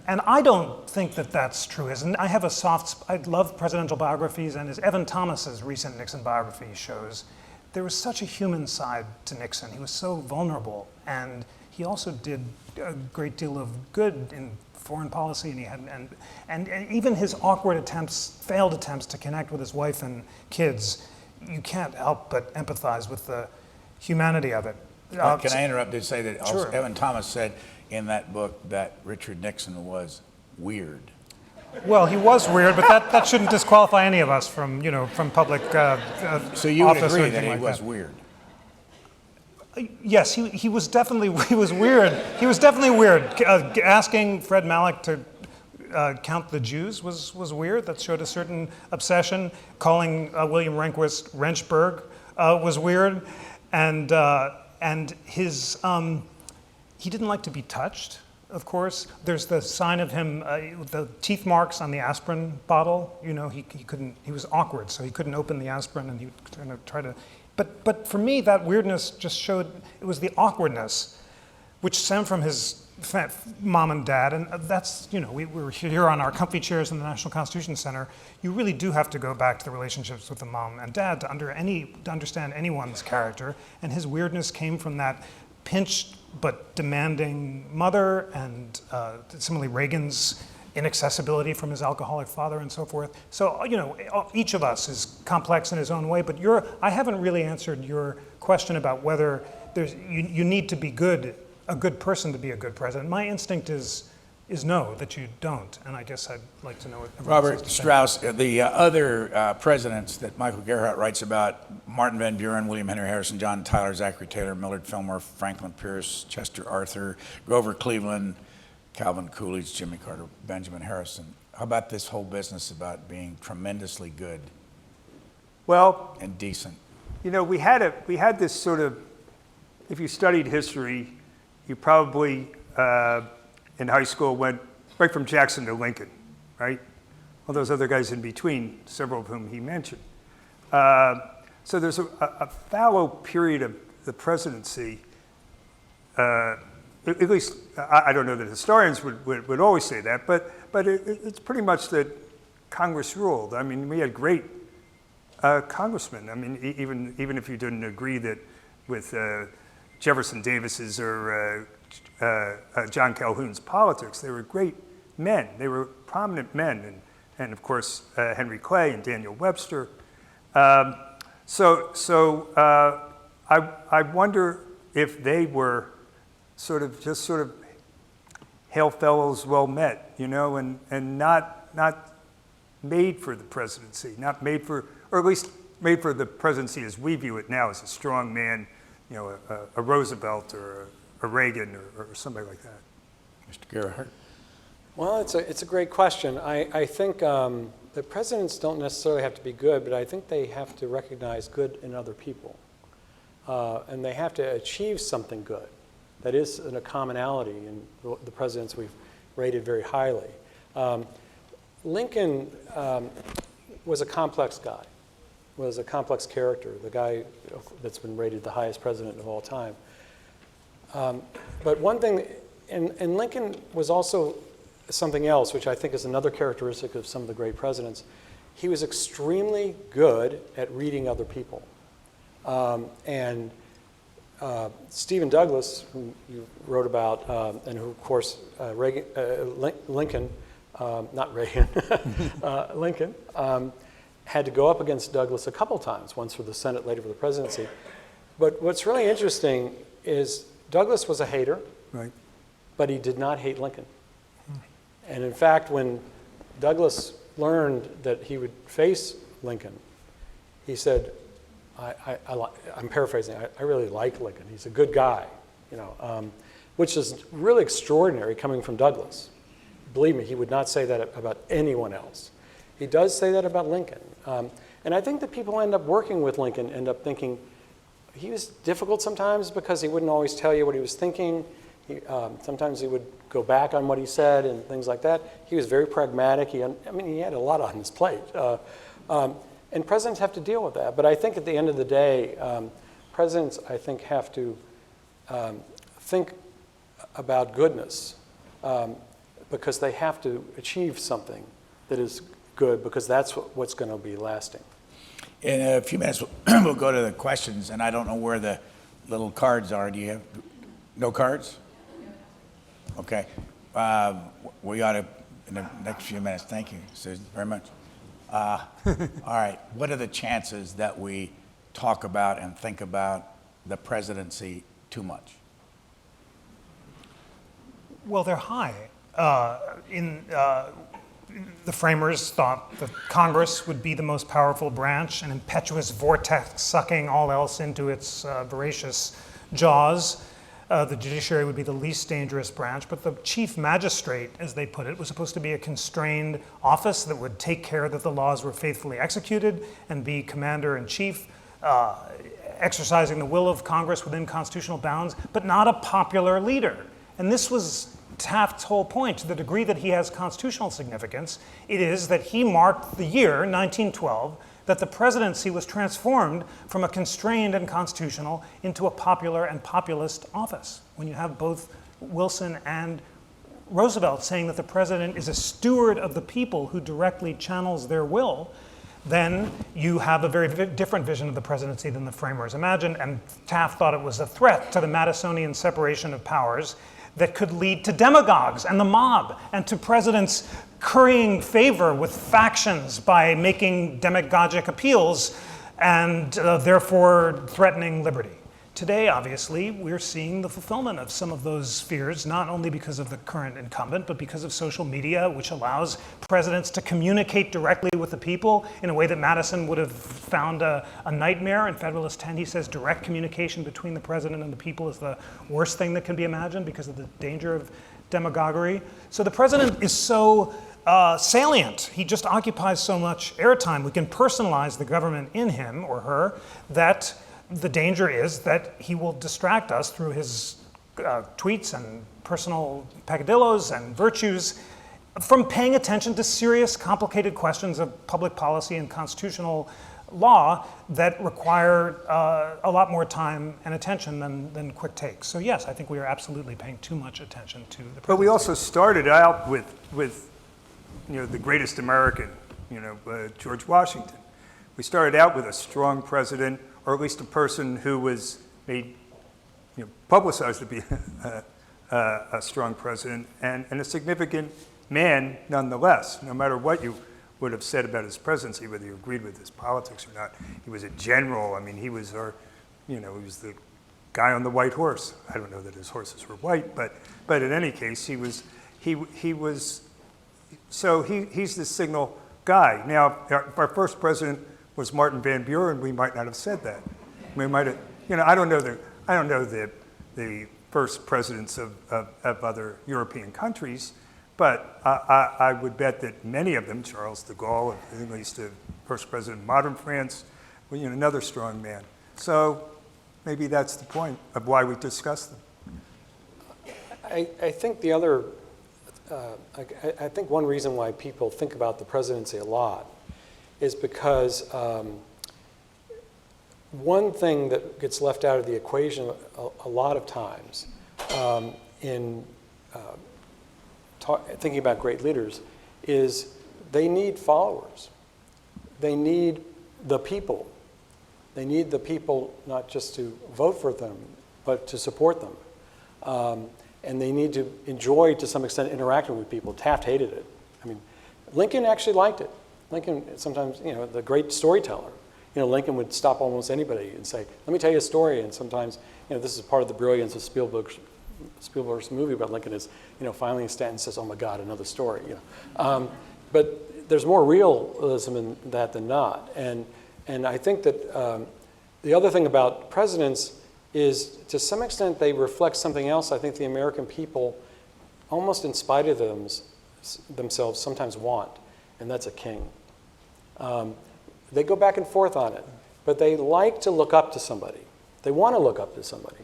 And I don't think that that's true. And I have I love presidential biographies, and as Evan Thomas's recent Nixon biography shows, there was such a human side to Nixon. He was so vulnerable, and he also did a great deal of good in foreign policy, and he had, and even his awkward failed attempts to connect with his wife and kids, you can't help but empathize with the humanity of it. Can I interrupt to say that also Sure. Evan Thomas said in that book that Richard Nixon was weird. Well, he was weird, but that shouldn't disqualify any of us from public So you would office or agree that anything he like was that. weird? Yes, he was definitely weird. He was definitely weird. Asking Fred Malek to count the Jews was weird. That showed a certain obsession. Calling William Rehnquist Wrenchberg was weird, and his he didn't like to be touched. Of course, there's the sign of him, the teeth marks on the aspirin bottle. He couldn't. He was awkward, so he couldn't open the aspirin, and he would kind of try to. But for me, that weirdness just showed it was the awkwardness, which stemmed from his mom and dad, and that's we're here on our comfy chairs in the National Constitution Center. You really do have to go back to the relationships with the mom and dad to understand anyone's character, and his weirdness came from that pinched but demanding mother, and similarly Reagan's inaccessibility from his alcoholic father and so forth. So, each of us is complex in his own way, but I haven't really answered your question about whether you need to be a good person to be a good president. My instinct is no, that you don't, and I guess I'd like to know what everyone Robert has to say. Strauss, the other presidents that Michael Gerhardt writes about, Martin Van Buren, William Henry Harrison, John Tyler, Zachary Taylor, Millard Fillmore, Franklin Pierce, Chester Arthur, Grover Cleveland, Calvin Coolidge, Jimmy Carter, Benjamin Harrison. How about this whole business about being tremendously good Well, and decent? we had this sort of, if you studied history, you probably in high school went right from Jackson to Lincoln, right? All those other guys in between, several of whom he mentioned. So there's a fallow period of the presidency. At least, I don't know that historians would always say that, but it's pretty much that Congress ruled. I mean, we had great congressmen. I mean, even if you didn't agree with Jefferson Davis's or John Calhoun's politics, they were great men. They were prominent men, and of course Henry Clay and Daniel Webster. So I wonder if they were sort of hail fellows well met, and not made for the presidency, not made for, or at least made for the presidency as we view it now, as a strong man, a Roosevelt or Reagan or somebody like that? Mr. Gerhardt? Well, it's a great question. I think the presidents don't necessarily have to be good, but I think they have to recognize good in other people. And they have to achieve something good. That is a commonality in the presidents we've rated very highly. Lincoln was a complex guy, was a complex character, the guy that's been rated the highest president of all time. But one thing, and Lincoln was also something else, which I think is another characteristic of some of the great presidents. He was extremely good at reading other people. Stephen Douglas, who you wrote about, and who, of course, Lincoln, not Reagan, Lincoln, had to go up against Douglas a couple times, once for the Senate, later for the presidency. But what's really interesting is Douglas was a hater, Right. but he did not hate Lincoln. And in fact, when Douglas learned that he would face Lincoln, he said, I'm paraphrasing, I really like Lincoln. He's a good guy, which is really extraordinary coming from Douglas. Believe me, he would not say that about anyone else. He does say that about Lincoln. And I think that people who end up working with Lincoln end up thinking he was difficult sometimes because he wouldn't always tell you what he was thinking. Sometimes he would go back on what he said and things like that. He was very pragmatic. He had a lot on his plate. And presidents have to deal with that. But I think at the end of the day, presidents, I think, have to think about goodness because they have to achieve something that is good because that's what's going to be lasting. In a few minutes, we'll go to the questions, and I don't know where the little cards are. Do you have no cards? Okay. We ought to, in the next few minutes, thank you, Susan, very much. All right, what are the chances that we talk about and think about the presidency too much? Well, they're high. The framers thought that Congress would be the most powerful branch, an impetuous vortex sucking all else into its voracious jaws. The judiciary would be the least dangerous branch, but the chief magistrate, as they put it, was supposed to be a constrained office that would take care that the laws were faithfully executed and be commander-in-chief, exercising the will of Congress within constitutional bounds, but not a popular leader. And this was Taft's whole point. To the degree that he has constitutional significance, it is that he marked the year, 1912, that the presidency was transformed from a constrained and constitutional into a popular and populist office. When you have both Wilson and Roosevelt saying that the president is a steward of the people who directly channels their will, then you have a very different vision of the presidency than the framers imagined, and Taft thought it was a threat to the Madisonian separation of powers that could lead to demagogues and the mob and to presidents currying favor with factions by making demagogic appeals and therefore threatening liberty. Today, obviously, we're seeing the fulfillment of some of those fears, not only because of the current incumbent, but because of social media, which allows presidents to communicate directly with the people in a way that Madison would have found a nightmare. In Federalist 10, he says direct communication between the president and the people is the worst thing that can be imagined because of the danger of demagoguery. So the president is so salient. He just occupies so much airtime. We can personalize the government in him or her that the danger is that he will distract us through his tweets and personal peccadillos and virtues from paying attention to serious, complicated questions of public policy and constitutional law that require a lot more time and attention than quick takes. So yes, I think we are absolutely paying too much attention to the presidency. But we also started out with the greatest American, George Washington. We started out with a strong president, or at least a person who was made, publicized to be a strong president and a significant man nonetheless, no matter what you would have said about his presidency, whether you agreed with his politics or not. He was a general. I mean, he was he was the guy on the white horse. I don't know that his horses were white, but in any case, he's the signal guy. Now, our first president was Martin Van Buren. We might not have said that. We might have, I don't know the first presidents of other European countries, but I would bet that many of them, Charles de Gaulle, at least the first president of modern France, well, another strong man. So maybe that's the point of why we discuss them. I think the other, I think one reason why people think about the presidency a lot is because one thing that gets left out of the equation a lot of times in thinking about great leaders is they need followers. They need the people. They need the people not just to vote for them, but to support them. And they need to enjoy, to some extent, interacting with people. Taft hated it. I mean, Lincoln actually liked it. Lincoln sometimes, the great storyteller. Lincoln would stop almost anybody and say, let me tell you a story. And sometimes, this is part of the brilliance of Spielberg's movie about Lincoln is, finally Stanton says, oh my God, another story. But there's more realism in that than not. And I think that the other thing about presidents is, to some extent, they reflect something else I think the American people, almost in spite of themselves, sometimes want, and that's a king. They go back and forth on it, but they like to look up to somebody. They want to look up to somebody.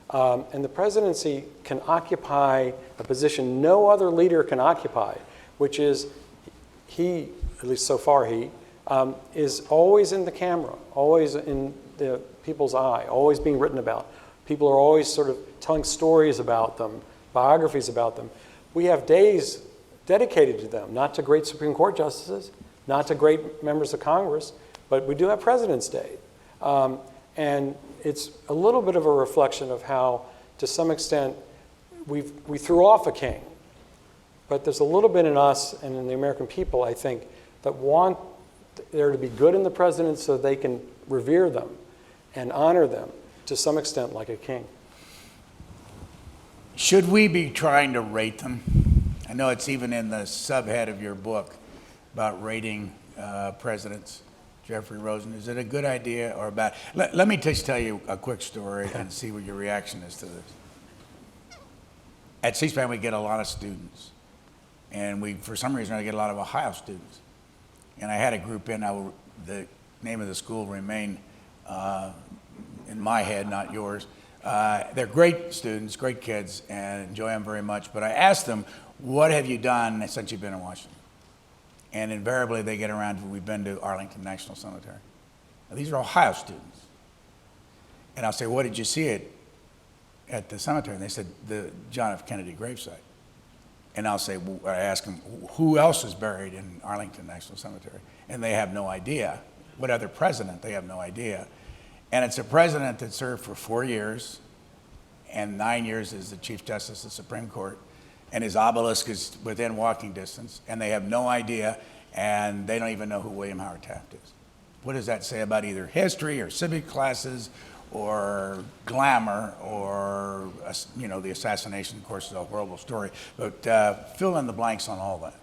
And the presidency can occupy a position no other leader can occupy, which is he, at least so far he, is always in the camera, always in the people's eye, always being written about. People are always sort of telling stories about them, biographies about them. We have days dedicated to them, not to great Supreme Court justices, not to great members of Congress, but we do have President's Day. And it's a little bit of a reflection of how, to some extent, we threw off a king. But there's a little bit in us and in the American people, I think, that want there to be good in the president so they can revere them and honor them to some extent like a king. Should we be trying to rate them? I know it's even in the subhead of your book about rating presidents. Jeffrey Rosen, is it a good idea or a bad? Let me just tell you a quick story and see what your reaction is to this. At C-SPAN, we get a lot of students. And we, for some reason, I get a lot of Ohio students. And I had a group in, the name of the school remained in my head, not yours. They're great students, great kids, and enjoy them very much. But I asked them, what have you done since you've been in Washington? And invariably, they get around to, we've been to Arlington National Cemetery. Now, these are Ohio students. And I'll say, what did you see at the cemetery? And they said, the John F. Kennedy gravesite. And I'll say, I ask them, who else is buried in Arlington National Cemetery? And they have no idea. What other president? They have no idea. And it's a president that served for 4 years and 9 years as the Chief Justice of the Supreme Court. And his obelisk is within walking distance, and they have no idea, and they don't even know who William Howard Taft is. What does that say about either history or civic classes or glamour or, the assassination, of course, is a horrible story, but fill in the blanks on all that.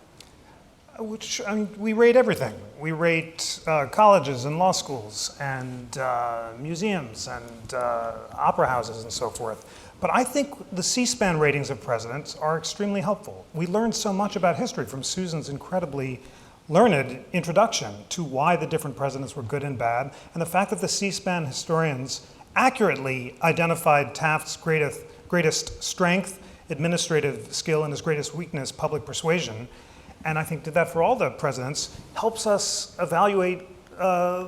We rate everything. We rate colleges and law schools and museums and opera houses and so forth. But I think the C-SPAN ratings of presidents are extremely helpful. We learned so much about history from Susan's incredibly learned introduction to why the different presidents were good and bad, and the fact that the C-SPAN historians accurately identified Taft's greatest strength, administrative skill, and his greatest weakness, public persuasion. And I think did that for all the presidents, helps us evaluate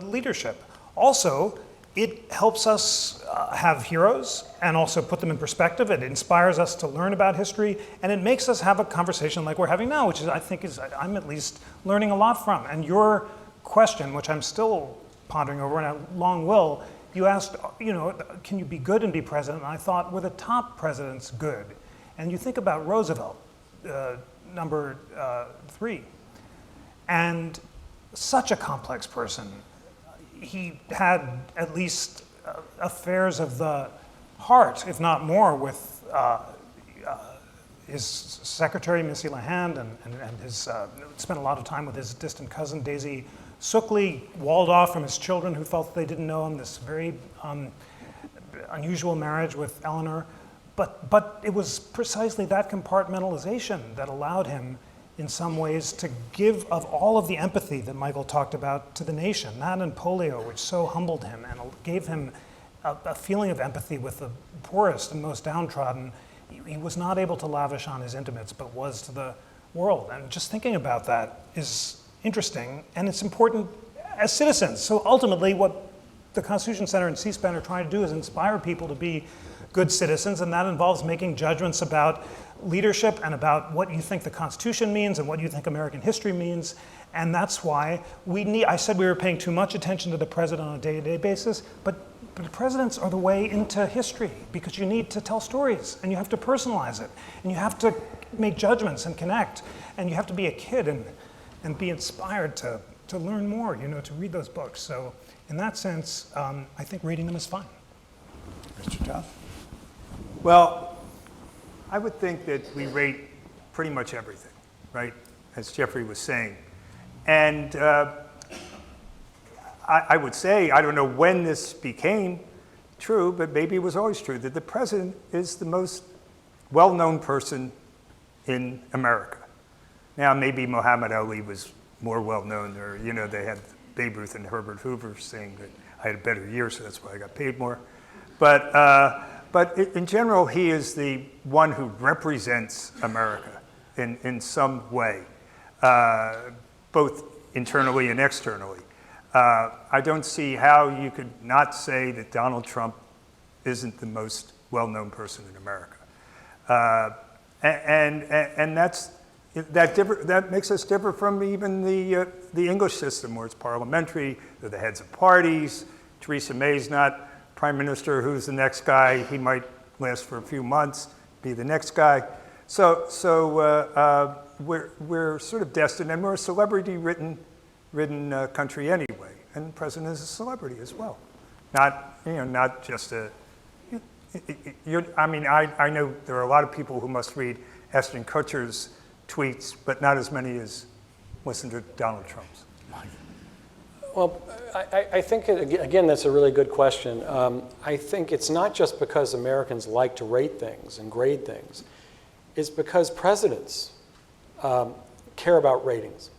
leadership. Also, it helps us have heroes and also put them in perspective. It inspires us to learn about history, and it makes us have a conversation like we're having now, which is, I think, I'm at least learning a lot from. And your question, which I'm still pondering over, and I long will, you asked, can you be good and be president? And I thought, were the top presidents good? And you think about Roosevelt, number 3, and such a complex person. He had at least affairs of the heart, if not more, with his secretary, Missy LeHand, and his spent a lot of time with his distant cousin, Daisy Suckley, walled off from his children who felt they didn't know him, this very unusual marriage with Eleanor. But it was precisely that compartmentalization that allowed him, in some ways, to give of all of the empathy that Michael talked about to the nation, that and polio, which so humbled him and gave him a feeling of empathy with the poorest and most downtrodden. He was not able to lavish on his intimates, but was to the world. And just thinking about that is interesting, and it's important as citizens. So ultimately, what the Constitution Center and C-SPAN are trying to do is inspire people to be good citizens, and that involves making judgments about leadership and about what you think the Constitution means and what you think American history means. And that's why I said we were paying too much attention to the president on a day-to-day basis, but presidents are the way into history, because you need to tell stories and you have to personalize it and you have to make judgments and connect, and you have to be a kid and be inspired to learn more, to read those books. So in that sense, I think reading them is fine. Mr. Taft? Well, I would think that we rate pretty much everything, right, as Jeffrey was saying. And I would say, I don't know when this became true, but maybe it was always true, that the president is the most well-known person in America. Now, maybe Muhammad Ali was more well-known, or, they had Babe Ruth and Herbert Hoover saying that I had a better year, so that's why I got paid more. But in general, he is the one who represents America in some way, both internally and externally. I don't see how you could not say that Donald Trump isn't the most well-known person in America. And that makes us differ from even the English system, where it's parliamentary, they're the heads of parties. Theresa May's not prime minister. Who's the next guy? He might last for a few months, be the next guy. So we're sort of destined, and we're a celebrity-ridden country anyway. And the president is a celebrity as well, not just a. I know there are a lot of people who must read Ashton Kutcher's tweets, but not as many as listen to Donald Trump's. Well, I think, again, that's a really good question. I think it's not just because Americans like to rate things and grade things. It's because presidents care about ratings.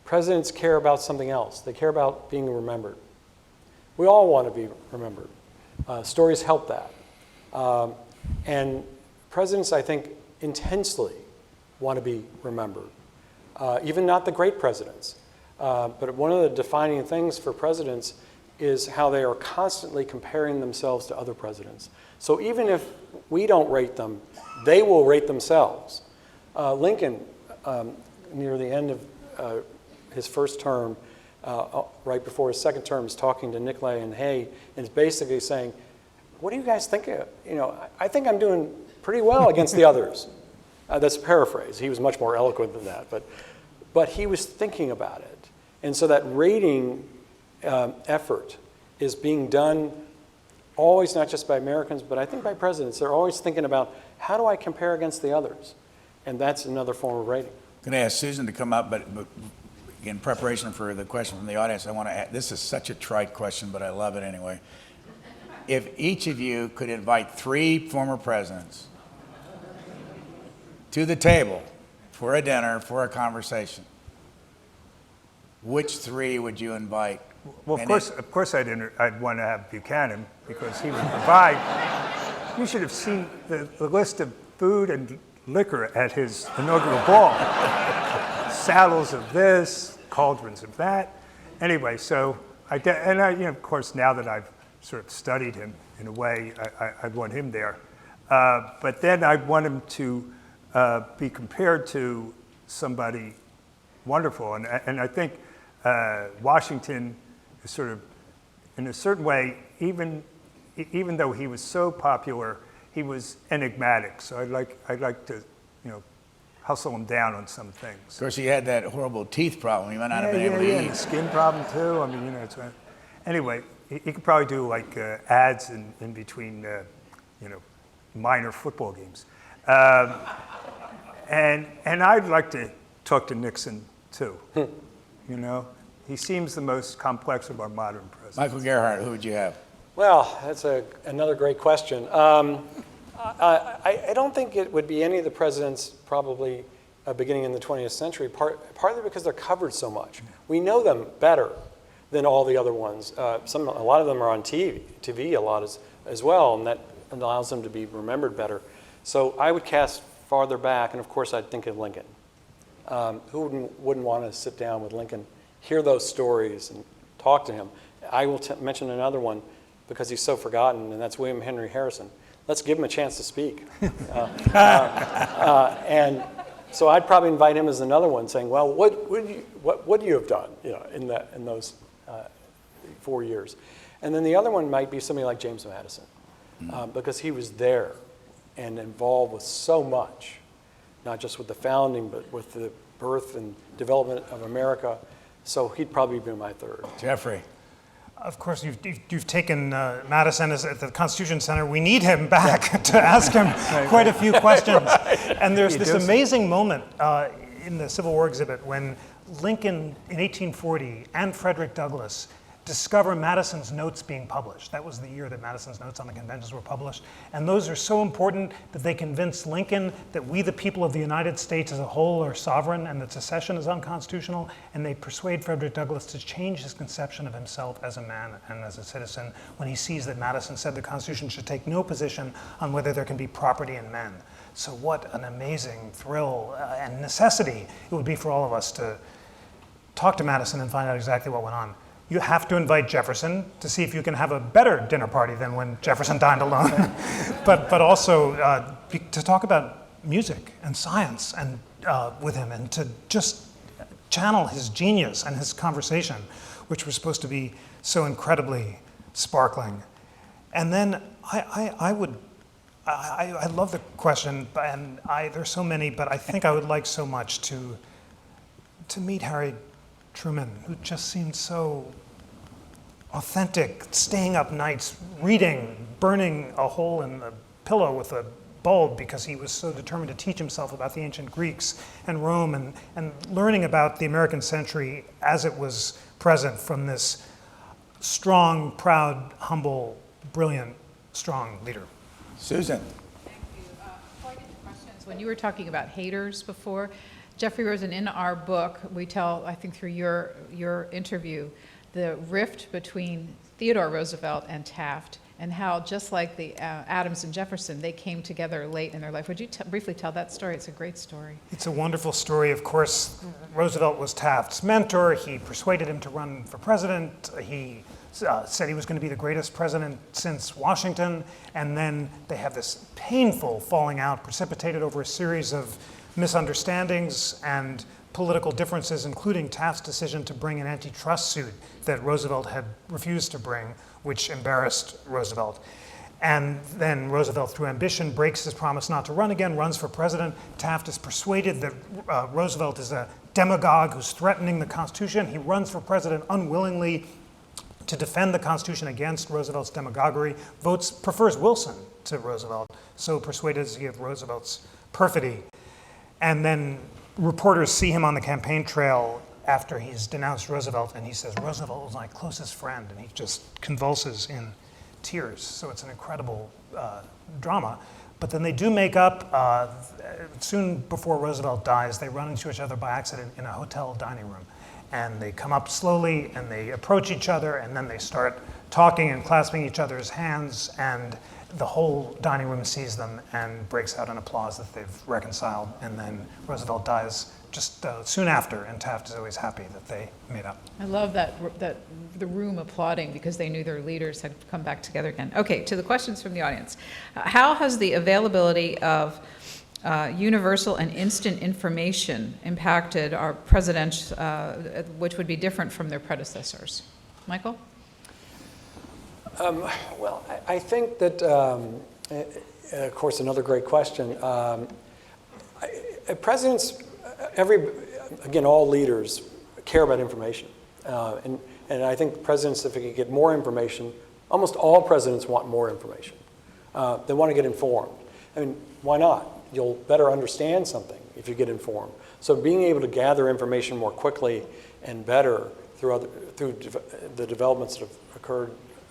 Presidents care about something else. They care about being remembered. We all want to be remembered. Stories help that. And presidents, I think, intensely want to be remembered. Even not the great presidents. But one of the defining things for presidents is how they are constantly comparing themselves to other presidents. So even if we don't rate them, they will rate themselves. Lincoln, near the end of his first term, right before his second term, is talking to Nicolay and Hay, and is basically saying, what do you guys think? I think I'm doing pretty well against the others. That's a paraphrase. He was much more eloquent than that. But he was thinking about it. And so that rating effort is being done always, not just by Americans, but I think by presidents. They're always thinking about, how do I compare against the others? And that's another form of rating. I'm going to ask Susan to come up, but in preparation for the question from the audience, I want to add, this is such a trite question, but I love it anyway. If each of you could invite 3 former presidents to the table for a dinner, for a conversation, which 3 would you invite? Well, of course I'd want to have Buchanan, because he would provide. You should have seen the list of food and liquor at his inaugural ball. Saddles of this, cauldrons of that. Anyway, so of course, now that I've sort of studied him in a way, I'd want him there. But then I'd want him to be compared to somebody wonderful, and I think Washington is sort of, in a certain way, even though he was so popular, he was enigmatic. So I'd like to, hustle him down on some things. Of course, he had that horrible teeth problem. He might not have been able to eat. And the skin problem too. Anyway, he could probably do like ads in between, minor football games. And I'd like to talk to Nixon too. He seems the most complex of our modern presidents. Michael Gerhardt, who would you have? Well, that's another great question. I don't think it would be any of the presidents probably beginning in the 20th century, partly because they're covered so much. We know them better than all the other ones. A lot of them are on TV a lot as well, and that allows them to be remembered better. So I would cast farther back, and of course I'd think of Lincoln. Who wouldn't want to sit down with Lincoln, hear those stories, and talk to him? I will mention another one because he's so forgotten, and that's William Henry Harrison. Let's give him a chance to speak. And so I'd probably invite him as another one, saying, "Well, what would you have done, in those 4 years?" And then the other one might be somebody like James Madison, because he was there and involved with so much, not just with the founding, but with the birth and development of America. So he'd probably be my third. Jeffrey. Of course, you've taken Madison at the Constitution Center. We need him back to ask him quite a few questions. Right. And there's this amazing moment in the Civil War exhibit when Lincoln in 1840 and Frederick Douglass discover Madison's notes being published. That was the year that Madison's notes on the conventions were published. And those are so important that they convince Lincoln that we, the people of the United States as a whole, are sovereign and that secession is unconstitutional. And they persuade Frederick Douglass to change his conception of himself as a man and as a citizen when he sees that Madison said the Constitution should take no position on whether there can be property in men. So what an amazing thrill and necessity it would be for all of us to talk to Madison and find out exactly what went on. You have to invite Jefferson to see if you can have a better dinner party than when Jefferson dined alone. but also to talk about music and science and with him, and to just channel his genius and his conversation, which was supposed to be so incredibly sparkling. And then I love the question, and there's so many, but I think I would like so much to meet Harry Truman, who just seemed so authentic, staying up nights, reading, burning a hole in the pillow with a bulb because he was so determined to teach himself about the ancient Greeks and Rome, and learning about the American century as it was present from this strong, proud, humble, brilliant, strong leader. Susan. Thank you. Before I get to questions, when you were talking about haters before, Jeffrey Rosen, in our book, we tell, I think through your interview, the rift between Theodore Roosevelt and Taft, and how just like the Adams and Jefferson, they came together late in their life. Would you briefly tell that story? It's a great story. It's a wonderful story. Of course, Roosevelt was Taft's mentor. He persuaded him to run for president. He said he was going to be the greatest president since Washington. And then they have this painful falling out precipitated over a series of misunderstandings and political differences, including Taft's decision to bring an antitrust suit that Roosevelt had refused to bring, which embarrassed Roosevelt. And then Roosevelt, through ambition, breaks his promise not to run again, runs for president. Taft is persuaded that Roosevelt is a demagogue who's threatening the Constitution. He runs for president unwillingly to defend the Constitution against Roosevelt's demagoguery, prefers Wilson to Roosevelt, so persuaded is he of Roosevelt's perfidy. And then reporters see him on the campaign trail after he's denounced Roosevelt, and he says, "Roosevelt was my closest friend," and he just convulses in tears. So it's an incredible drama. But then they do make up. Soon before Roosevelt dies, they run into each other by accident in a hotel dining room. And they come up slowly, and they approach each other, and then they start talking and clasping each other's hands, and the whole dining room sees them and breaks out in applause that they've reconciled. And then Roosevelt dies just soon after, and Taft is always happy that they made up. I love that the room applauding because they knew their leaders had come back together again. Okay, to the questions from the audience. How has the availability of universal and instant information impacted our presidents, which would be different from their predecessors? Michael? Well, I think that, of course, another great question. Presidents, all leaders care about information. And I think presidents, if they could get more information, almost all presidents want more information. They want to get informed. I mean, why not? You'll better understand something if you get informed. So being able to gather information more quickly and better through the developments that have occurred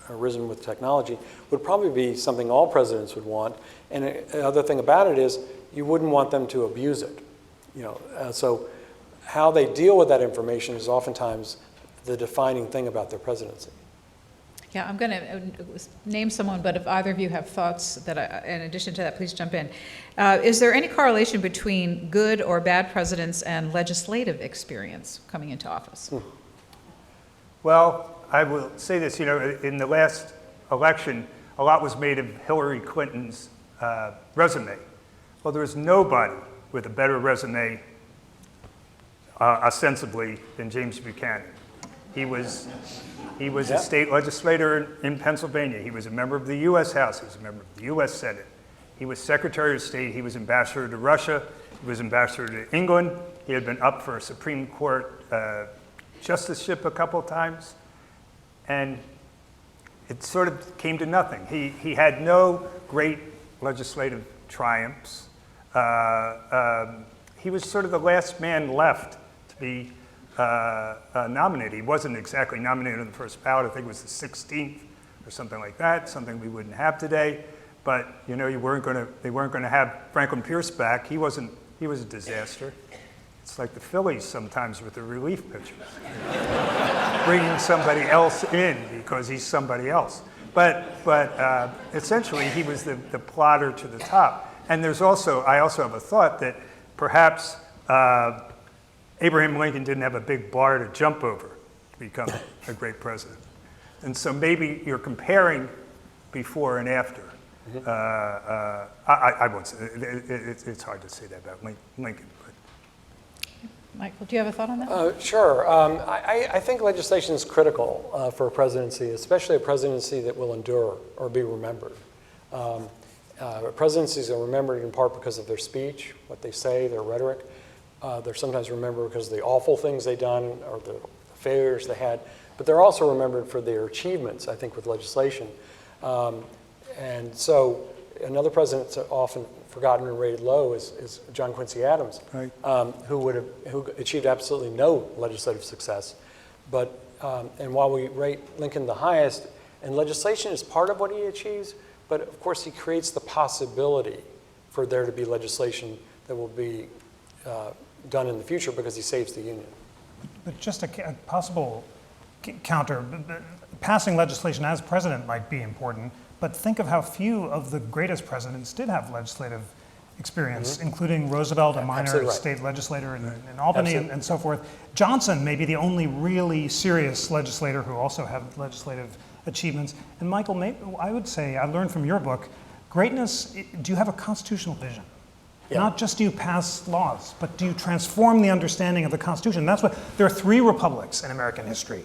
arisen with technology would probably be something all presidents would want. And the other thing about it is you wouldn't want them to abuse it. So how they deal with that information is oftentimes the defining thing about their presidency. Yeah, I'm going to name someone, but if either of you have thoughts that, in addition to that, please jump in. Is there any correlation between good or bad presidents and legislative experience coming into office? Well, I will say this, in the last election, a lot was made of Hillary Clinton's resume. Well, there was nobody with a better resume, ostensibly, than James Buchanan. He was a state legislator in Pennsylvania. He was a member of the U.S. House. He was a member of the U.S. Senate. He was Secretary of State. He was ambassador to Russia. He was ambassador to England. He had been up for a Supreme Court justiceship a couple of times. And it sort of came to nothing. He had no great legislative triumphs. He was sort of the last man left to be nominated. He wasn't exactly nominated on the first ballot. I think it was the 16th or something like that, something we wouldn't have today. But they weren't going to have Franklin Pierce back. He was a disaster. It's like the Phillies sometimes with the relief pitchers, bringing somebody else in because he's somebody else. But essentially, he was the plotter to the top. And I also have a thought that perhaps Abraham Lincoln didn't have a big bar to jump over to become a great president. And so maybe you're comparing before and after. I won't say, it's hard to say that about Lincoln. Michael, do you have a thought on that? Sure. I think legislation is critical for a presidency, especially a presidency that will endure or be remembered. Presidencies are remembered in part because of their speech, what they say, their rhetoric. They're sometimes remembered because of the awful things they've done or the failures they had. But they're also remembered for their achievements, I think, with legislation. And so another president that's often forgotten and rated low is John Quincy Adams, right. who achieved absolutely no legislative success. But and while we rate Lincoln the highest, and legislation is part of what he achieves, but of course he creates the possibility for there to be legislation that will be done in the future because he saves the Union. But just a possible counter, passing legislation as president might be important, but think of how few of the greatest presidents did have legislative experience, including Roosevelt, a minor state legislator in Albany and so forth. Johnson may be the only really serious legislator who also had legislative achievements. And Michael, I would say, I learned from your book, greatness, do you have a constitutional vision? Yeah. Not just do you pass laws, but do you transform the understanding of the Constitution? That's what, there are 3 republics in American history.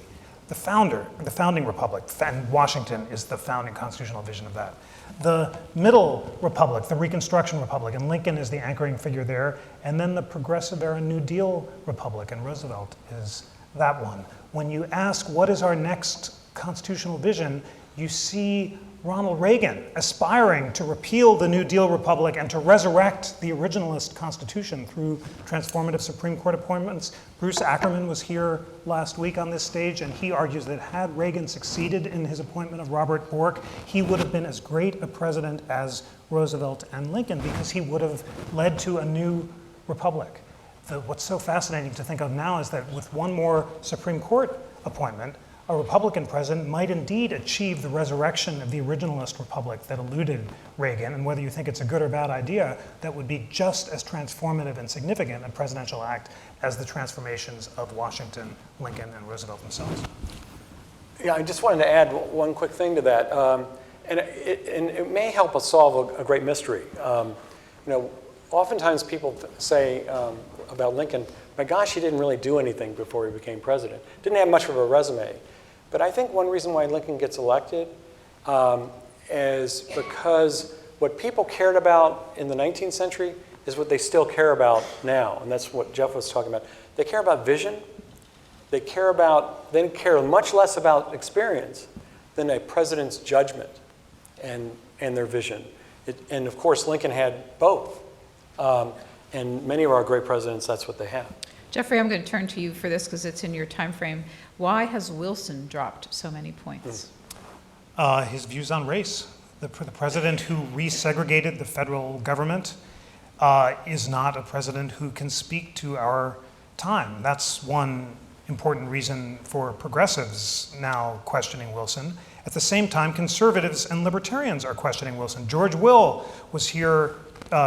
The founding republic, and Washington is the founding constitutional vision of that. The middle republic, the Reconstruction Republic, and Lincoln is the anchoring figure there. And then the progressive era New Deal republic, and Roosevelt is that one. When you ask what is our next constitutional vision, you see Ronald Reagan aspiring to repeal the New Deal republic and to resurrect the originalist Constitution through transformative Supreme Court appointments. Bruce Ackerman was here last week on this stage, and he argues that had Reagan succeeded in his appointment of Robert Bork, he would have been as great a president as Roosevelt and Lincoln because he would have led to a new republic. What's so fascinating to think of now is that with one more Supreme Court appointment, a Republican president might indeed achieve the resurrection of the originalist republic that eluded Reagan, and whether you think it's a good or bad idea, that would be just as transformative and significant a presidential act as the transformations of Washington, Lincoln, and Roosevelt themselves. Yeah, I just wanted to add one quick thing to that, and it may help us solve a great mystery. Oftentimes people say about Lincoln, my gosh, he didn't really do anything before he became president. Didn't have much of a resume. But I think one reason why Lincoln gets elected is because what people cared about in the 19th century is what they still care about now, and that's what Jeff was talking about. They care about vision. They care much less about experience than a president's judgment and their vision. And of course, Lincoln had both. And many of our great presidents, that's what they have. Jeffrey, I'm going to turn to you for this because it's in your time frame. Why has Wilson dropped so many points? His views on race. The president who resegregated the federal government is not a president who can speak to our time. That's one important reason for progressives now questioning Wilson. At the same time, conservatives and libertarians are questioning Wilson. George Will was here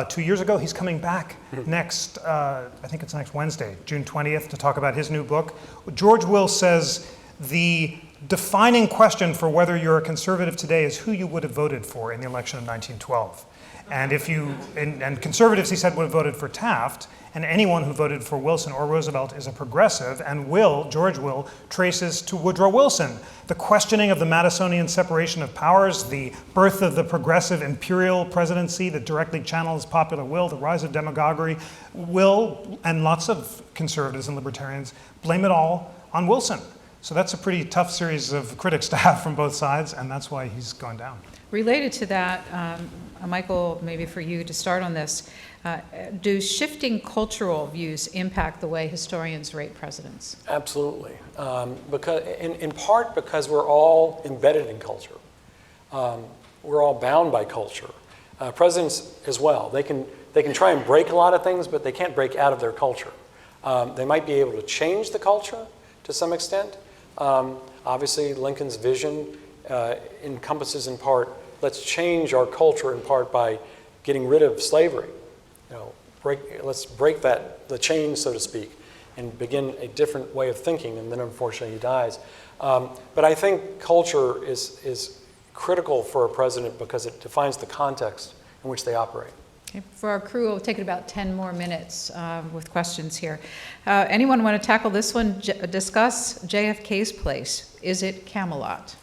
2 years ago. He's coming back next, I think it's next Wednesday, June 20th, to talk about his new book. George Will says the defining question for whether you're a conservative today is who you would have voted for in the election of 1912. And conservatives, he said, would have voted for Taft, and anyone who voted for Wilson or Roosevelt is a progressive, and George Will, traces to Woodrow Wilson. The questioning of the Madisonian separation of powers, the birth of the progressive imperial presidency that directly channels popular will, the rise of demagoguery, Will, and lots of conservatives and libertarians, blame it all on Wilson. So that's a pretty tough series of critics to have from both sides, and that's why he's gone down. Related to that, Michael, maybe for you to start on this, do shifting cultural views impact the way historians rate presidents? Absolutely, because in part because we're all embedded in culture. We're all bound by culture. Presidents as well. They can try and break a lot of things, but they can't break out of their culture. They might be able to change the culture to some extent. Obviously, Lincoln's vision encompasses in part, let's change our culture in part by getting rid of slavery. Let's break the chain, so to speak, and begin a different way of thinking, and then unfortunately he dies. But I think culture is critical for a president because it defines the context in which they operate. Okay. For our crew, we'll take about 10 more minutes with questions here. Anyone want to tackle this one? Discuss JFK's place. Is it Camelot?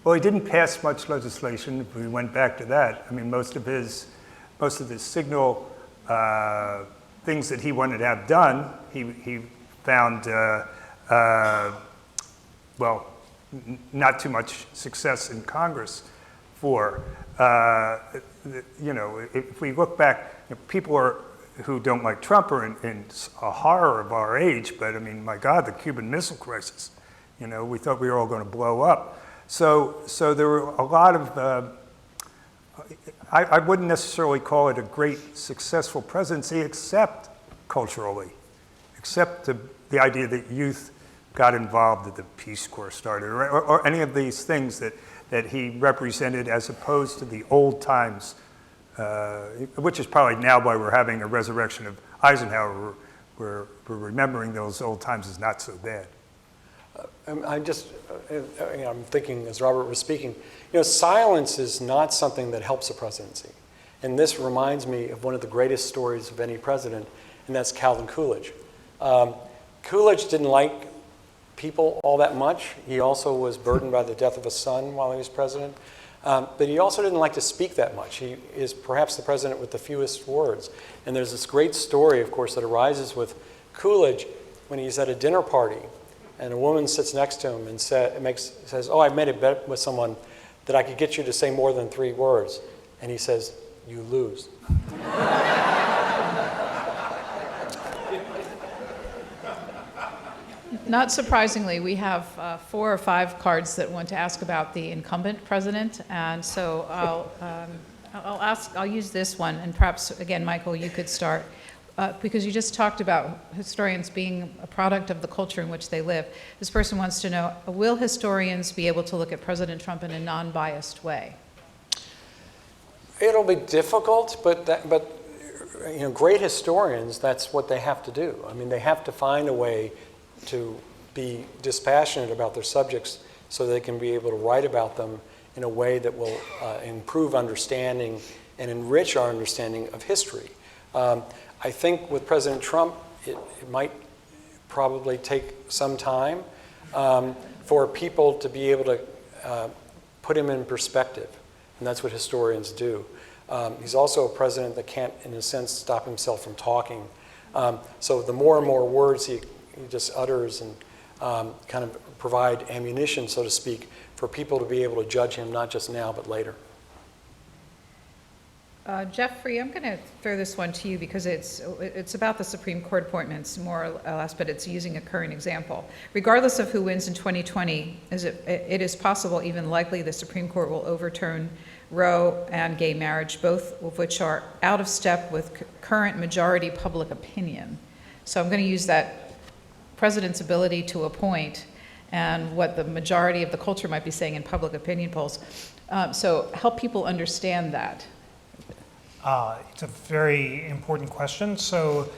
Well, he didn't pass much legislation if we went back to that. I mean, most of his signal things that he wanted to have done, he found, not too much success in Congress for. If we look back, people who don't like Trump are in a horror of our age, but I mean, my God, the Cuban Missile Crisis, we thought we were all going to blow up. So there were a lot of, I wouldn't necessarily call it a great successful presidency, except culturally, except the idea that youth got involved, that the Peace Corps started, or any of these things that he represented as opposed to the old times, which is probably now why we're having a resurrection of Eisenhower. We're remembering those old times as not so bad. I'm thinking as Robert was speaking, silence is not something that helps a presidency. And this reminds me of one of the greatest stories of any president, and that's Calvin Coolidge. Coolidge didn't like people all that much. He also was burdened by the death of a son while he was president. But he also didn't like to speak that much. He is perhaps the president with the fewest words. And there's this great story, of course, that arises with Coolidge when he's at a dinner party and a woman sits next to him and says, "Oh, I made a bet with someone that I could get you to say more than 3 words." And he says, "You lose." Not surprisingly, we have 4 or 5 cards that want to ask about the incumbent president, and so I'll use this one, and perhaps again, Michael, you could start because you just talked about historians being a product of the culture in which they live. This person wants to know: will historians be able to look at President Trump in a non-biased way? It'll be difficult, but great historians, that's what they have to do. I mean, they have to find a way to be dispassionate about their subjects so they can be able to write about them in a way that will improve understanding and enrich our understanding of history. I think with President Trump, it might probably take some time for people to be able to put him in perspective, and that's what historians do. He's also a president that can't, in a sense, stop himself from talking. So the more and more words he just utters and kind of provide ammunition, so to speak, for people to be able to judge him not just now but later. Jeffrey, I'm going to throw this one to you because it's about the Supreme Court appointments, more or less, but it's using a current example. Regardless of who wins in 2020, it is possible, even likely, the Supreme Court will overturn Roe and gay marriage, both of which are out of step with current majority public opinion. So I'm going to use that president's ability to appoint and what the majority of the culture might be saying in public opinion polls. So help people understand that. It's a very important question. So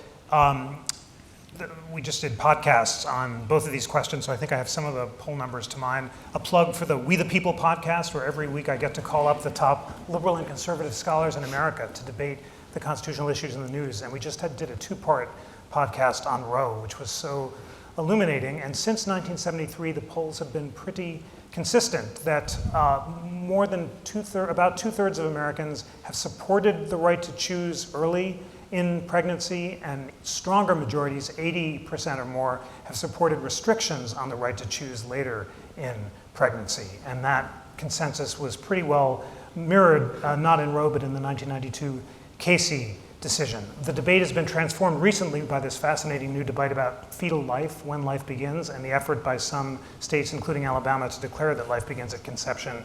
we just did podcasts on both of these questions, so I think I have some of the poll numbers to mind. A plug for the We the People podcast, where every week I get to call up the top liberal and conservative scholars in America to debate the constitutional issues in the news. And we just did a 2-part podcast on Roe, which was so illuminating. And since 1973, the polls have been pretty consistent that more than about two-thirds of Americans have supported the right to choose early in pregnancy, and stronger majorities, 80% or more, have supported restrictions on the right to choose later in pregnancy. And that consensus was pretty well mirrored, not in Roe, but in the 1992 Casey decision. The debate has been transformed recently by this fascinating new debate about fetal life, when life begins, and the effort by some states, including Alabama, to declare that life begins at conception,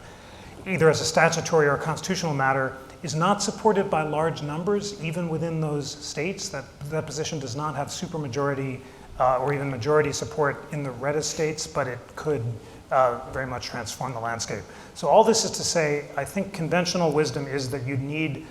either as a statutory or a constitutional matter, is not supported by large numbers, even within those states. That position does not have supermajority or even majority support in the reddest states, but it could very much transform the landscape. So all this is to say, I think conventional wisdom is that you'd need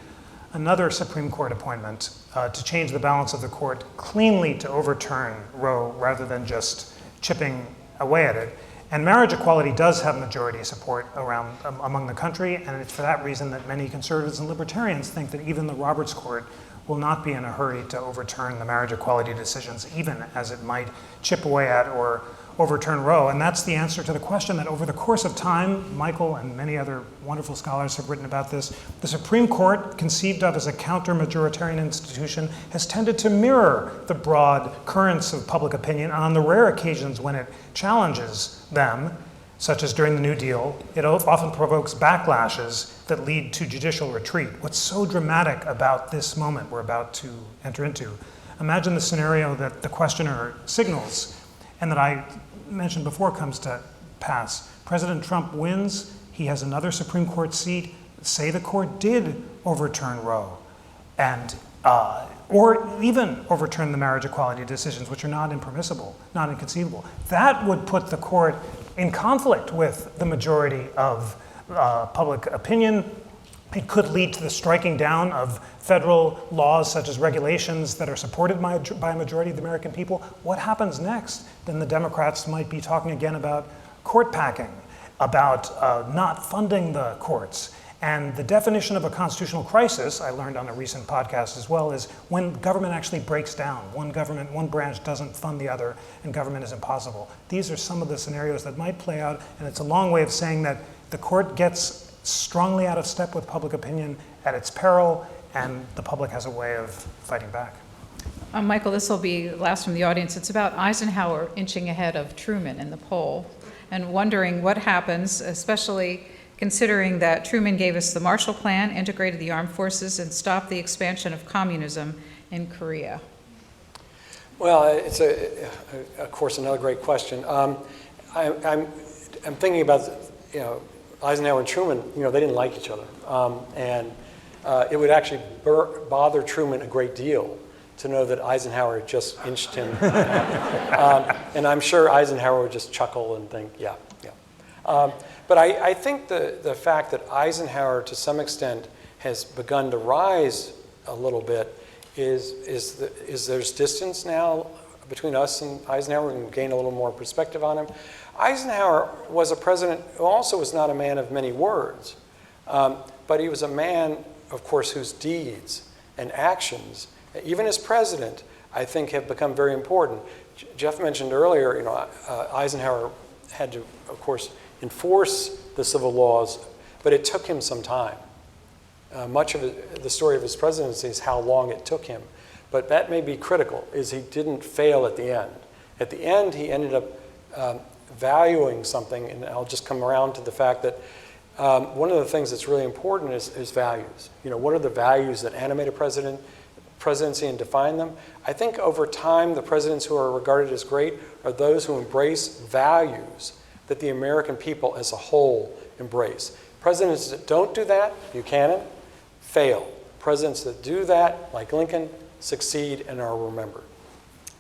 another Supreme Court appointment to change the balance of the court cleanly to overturn Roe rather than just chipping away at it. And marriage equality does have majority support around among the country, and it's for that reason that many conservatives and libertarians think that even the Roberts Court will not be in a hurry to overturn the marriage equality decisions, even as it might chip away at or overturn Roe. And that's the answer to the question that over the course of time, Michael and many other wonderful scholars have written about this, the Supreme Court, conceived of as a counter-majoritarian institution, has tended to mirror the broad currents of public opinion. On the rare occasions when it challenges them, such as during the New Deal, it often provokes backlashes that lead to judicial retreat. What's so dramatic about this moment we're about to enter into? Imagine the scenario that the questioner signals and that I mentioned before comes to pass. President Trump wins, he has another Supreme Court seat. Say the court did overturn Roe, and or even overturn the marriage equality decisions, which are not impermissible, not inconceivable. That would put the court in conflict with the majority of public opinion. It could lead to the striking down of federal laws such as regulations that are supported by a majority of the American people. What happens next? Then the Democrats might be talking again about court packing, about not funding the courts. And the definition of a constitutional crisis, I learned on a recent podcast as well, is when government actually breaks down. One branch doesn't fund the other, and government is impossible. These are some of the scenarios that might play out, and it's a long way of saying that the court gets strongly out of step with public opinion at its peril, and the public has a way of fighting back. Michael, this will be last from the audience. It's about Eisenhower inching ahead of Truman in the poll, and wondering what happens, especially considering that Truman gave us the Marshall Plan, integrated the armed forces, and stopped the expansion of communism in Korea. Well, it's of course another great question. I'm thinking about, Eisenhower and Truman, they didn't like each other. And it would actually bother Truman a great deal to know that Eisenhower just inched him. And I'm sure Eisenhower would just chuckle and think, yeah. But I think the fact that Eisenhower, to some extent, has begun to rise a little bit is there's distance now between us and Eisenhower, and gain a little more perspective on him. Eisenhower was a president who also was not a man of many words, but he was a man, of course, whose deeds and actions, even as president, I think have become very important. Jeff mentioned earlier, Eisenhower had to, of course, enforce the civil laws, but it took him some time. Much of the story of his presidency is how long it took him. But that may be critical, is he didn't fail at the end. At the end, he ended up valuing something, and I'll just come around to the fact that one of the things that's really important is values. You know, what are the values that animate a presidency and define them? I think over time, the presidents who are regarded as great are those who embrace values that the American people as a whole embrace. Presidents that don't do that, Buchanan, fail. Presidents that do that, like Lincoln, succeed and are remembered.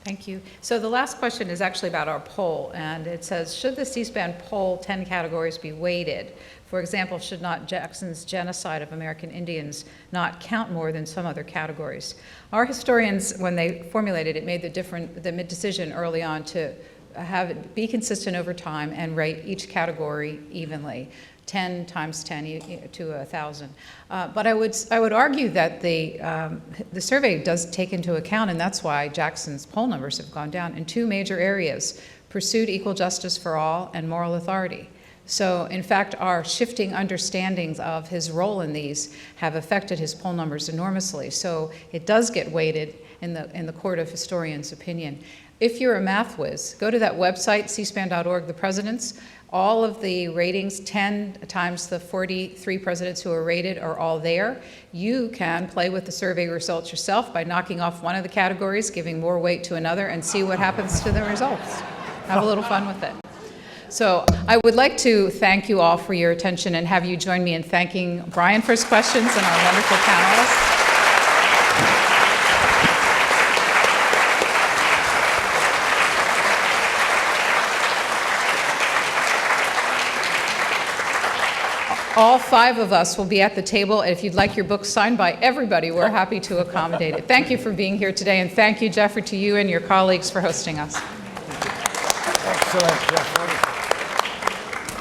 Thank you. So the last question is actually about our poll, and it says, should the C-SPAN poll 10 categories be weighted? For example, should not Jackson's genocide of American Indians not count more than some other categories? Our historians, when they formulated it, made the decision early on to have it be consistent over time and rate each category evenly. 10 times 10 to 1,000. But I would argue that the survey does take into account, and that's why Jackson's poll numbers have gone down, in two major areas: pursued equal justice for all and moral authority. So in fact, our shifting understandings of his role in these have affected his poll numbers enormously. So it does get weighted in the court of historians' opinion. If you're a math whiz, go to that website, cspan.org, the presidents. All of the ratings, 10 times the 43 presidents who are rated, are all there. You can play with the survey results yourself by knocking off one of the categories, giving more weight to another, and see what happens to the results. Have a little fun with it. So I would like to thank you all for your attention and have you join me in thanking Brian for his questions and our wonderful panelists. All 5 of us will be at the table. If you'd like your book signed by everybody, we're happy to accommodate it. Thank you for being here today, and thank you, Jeffrey, to you and your colleagues for hosting us. Excellent, Jeff.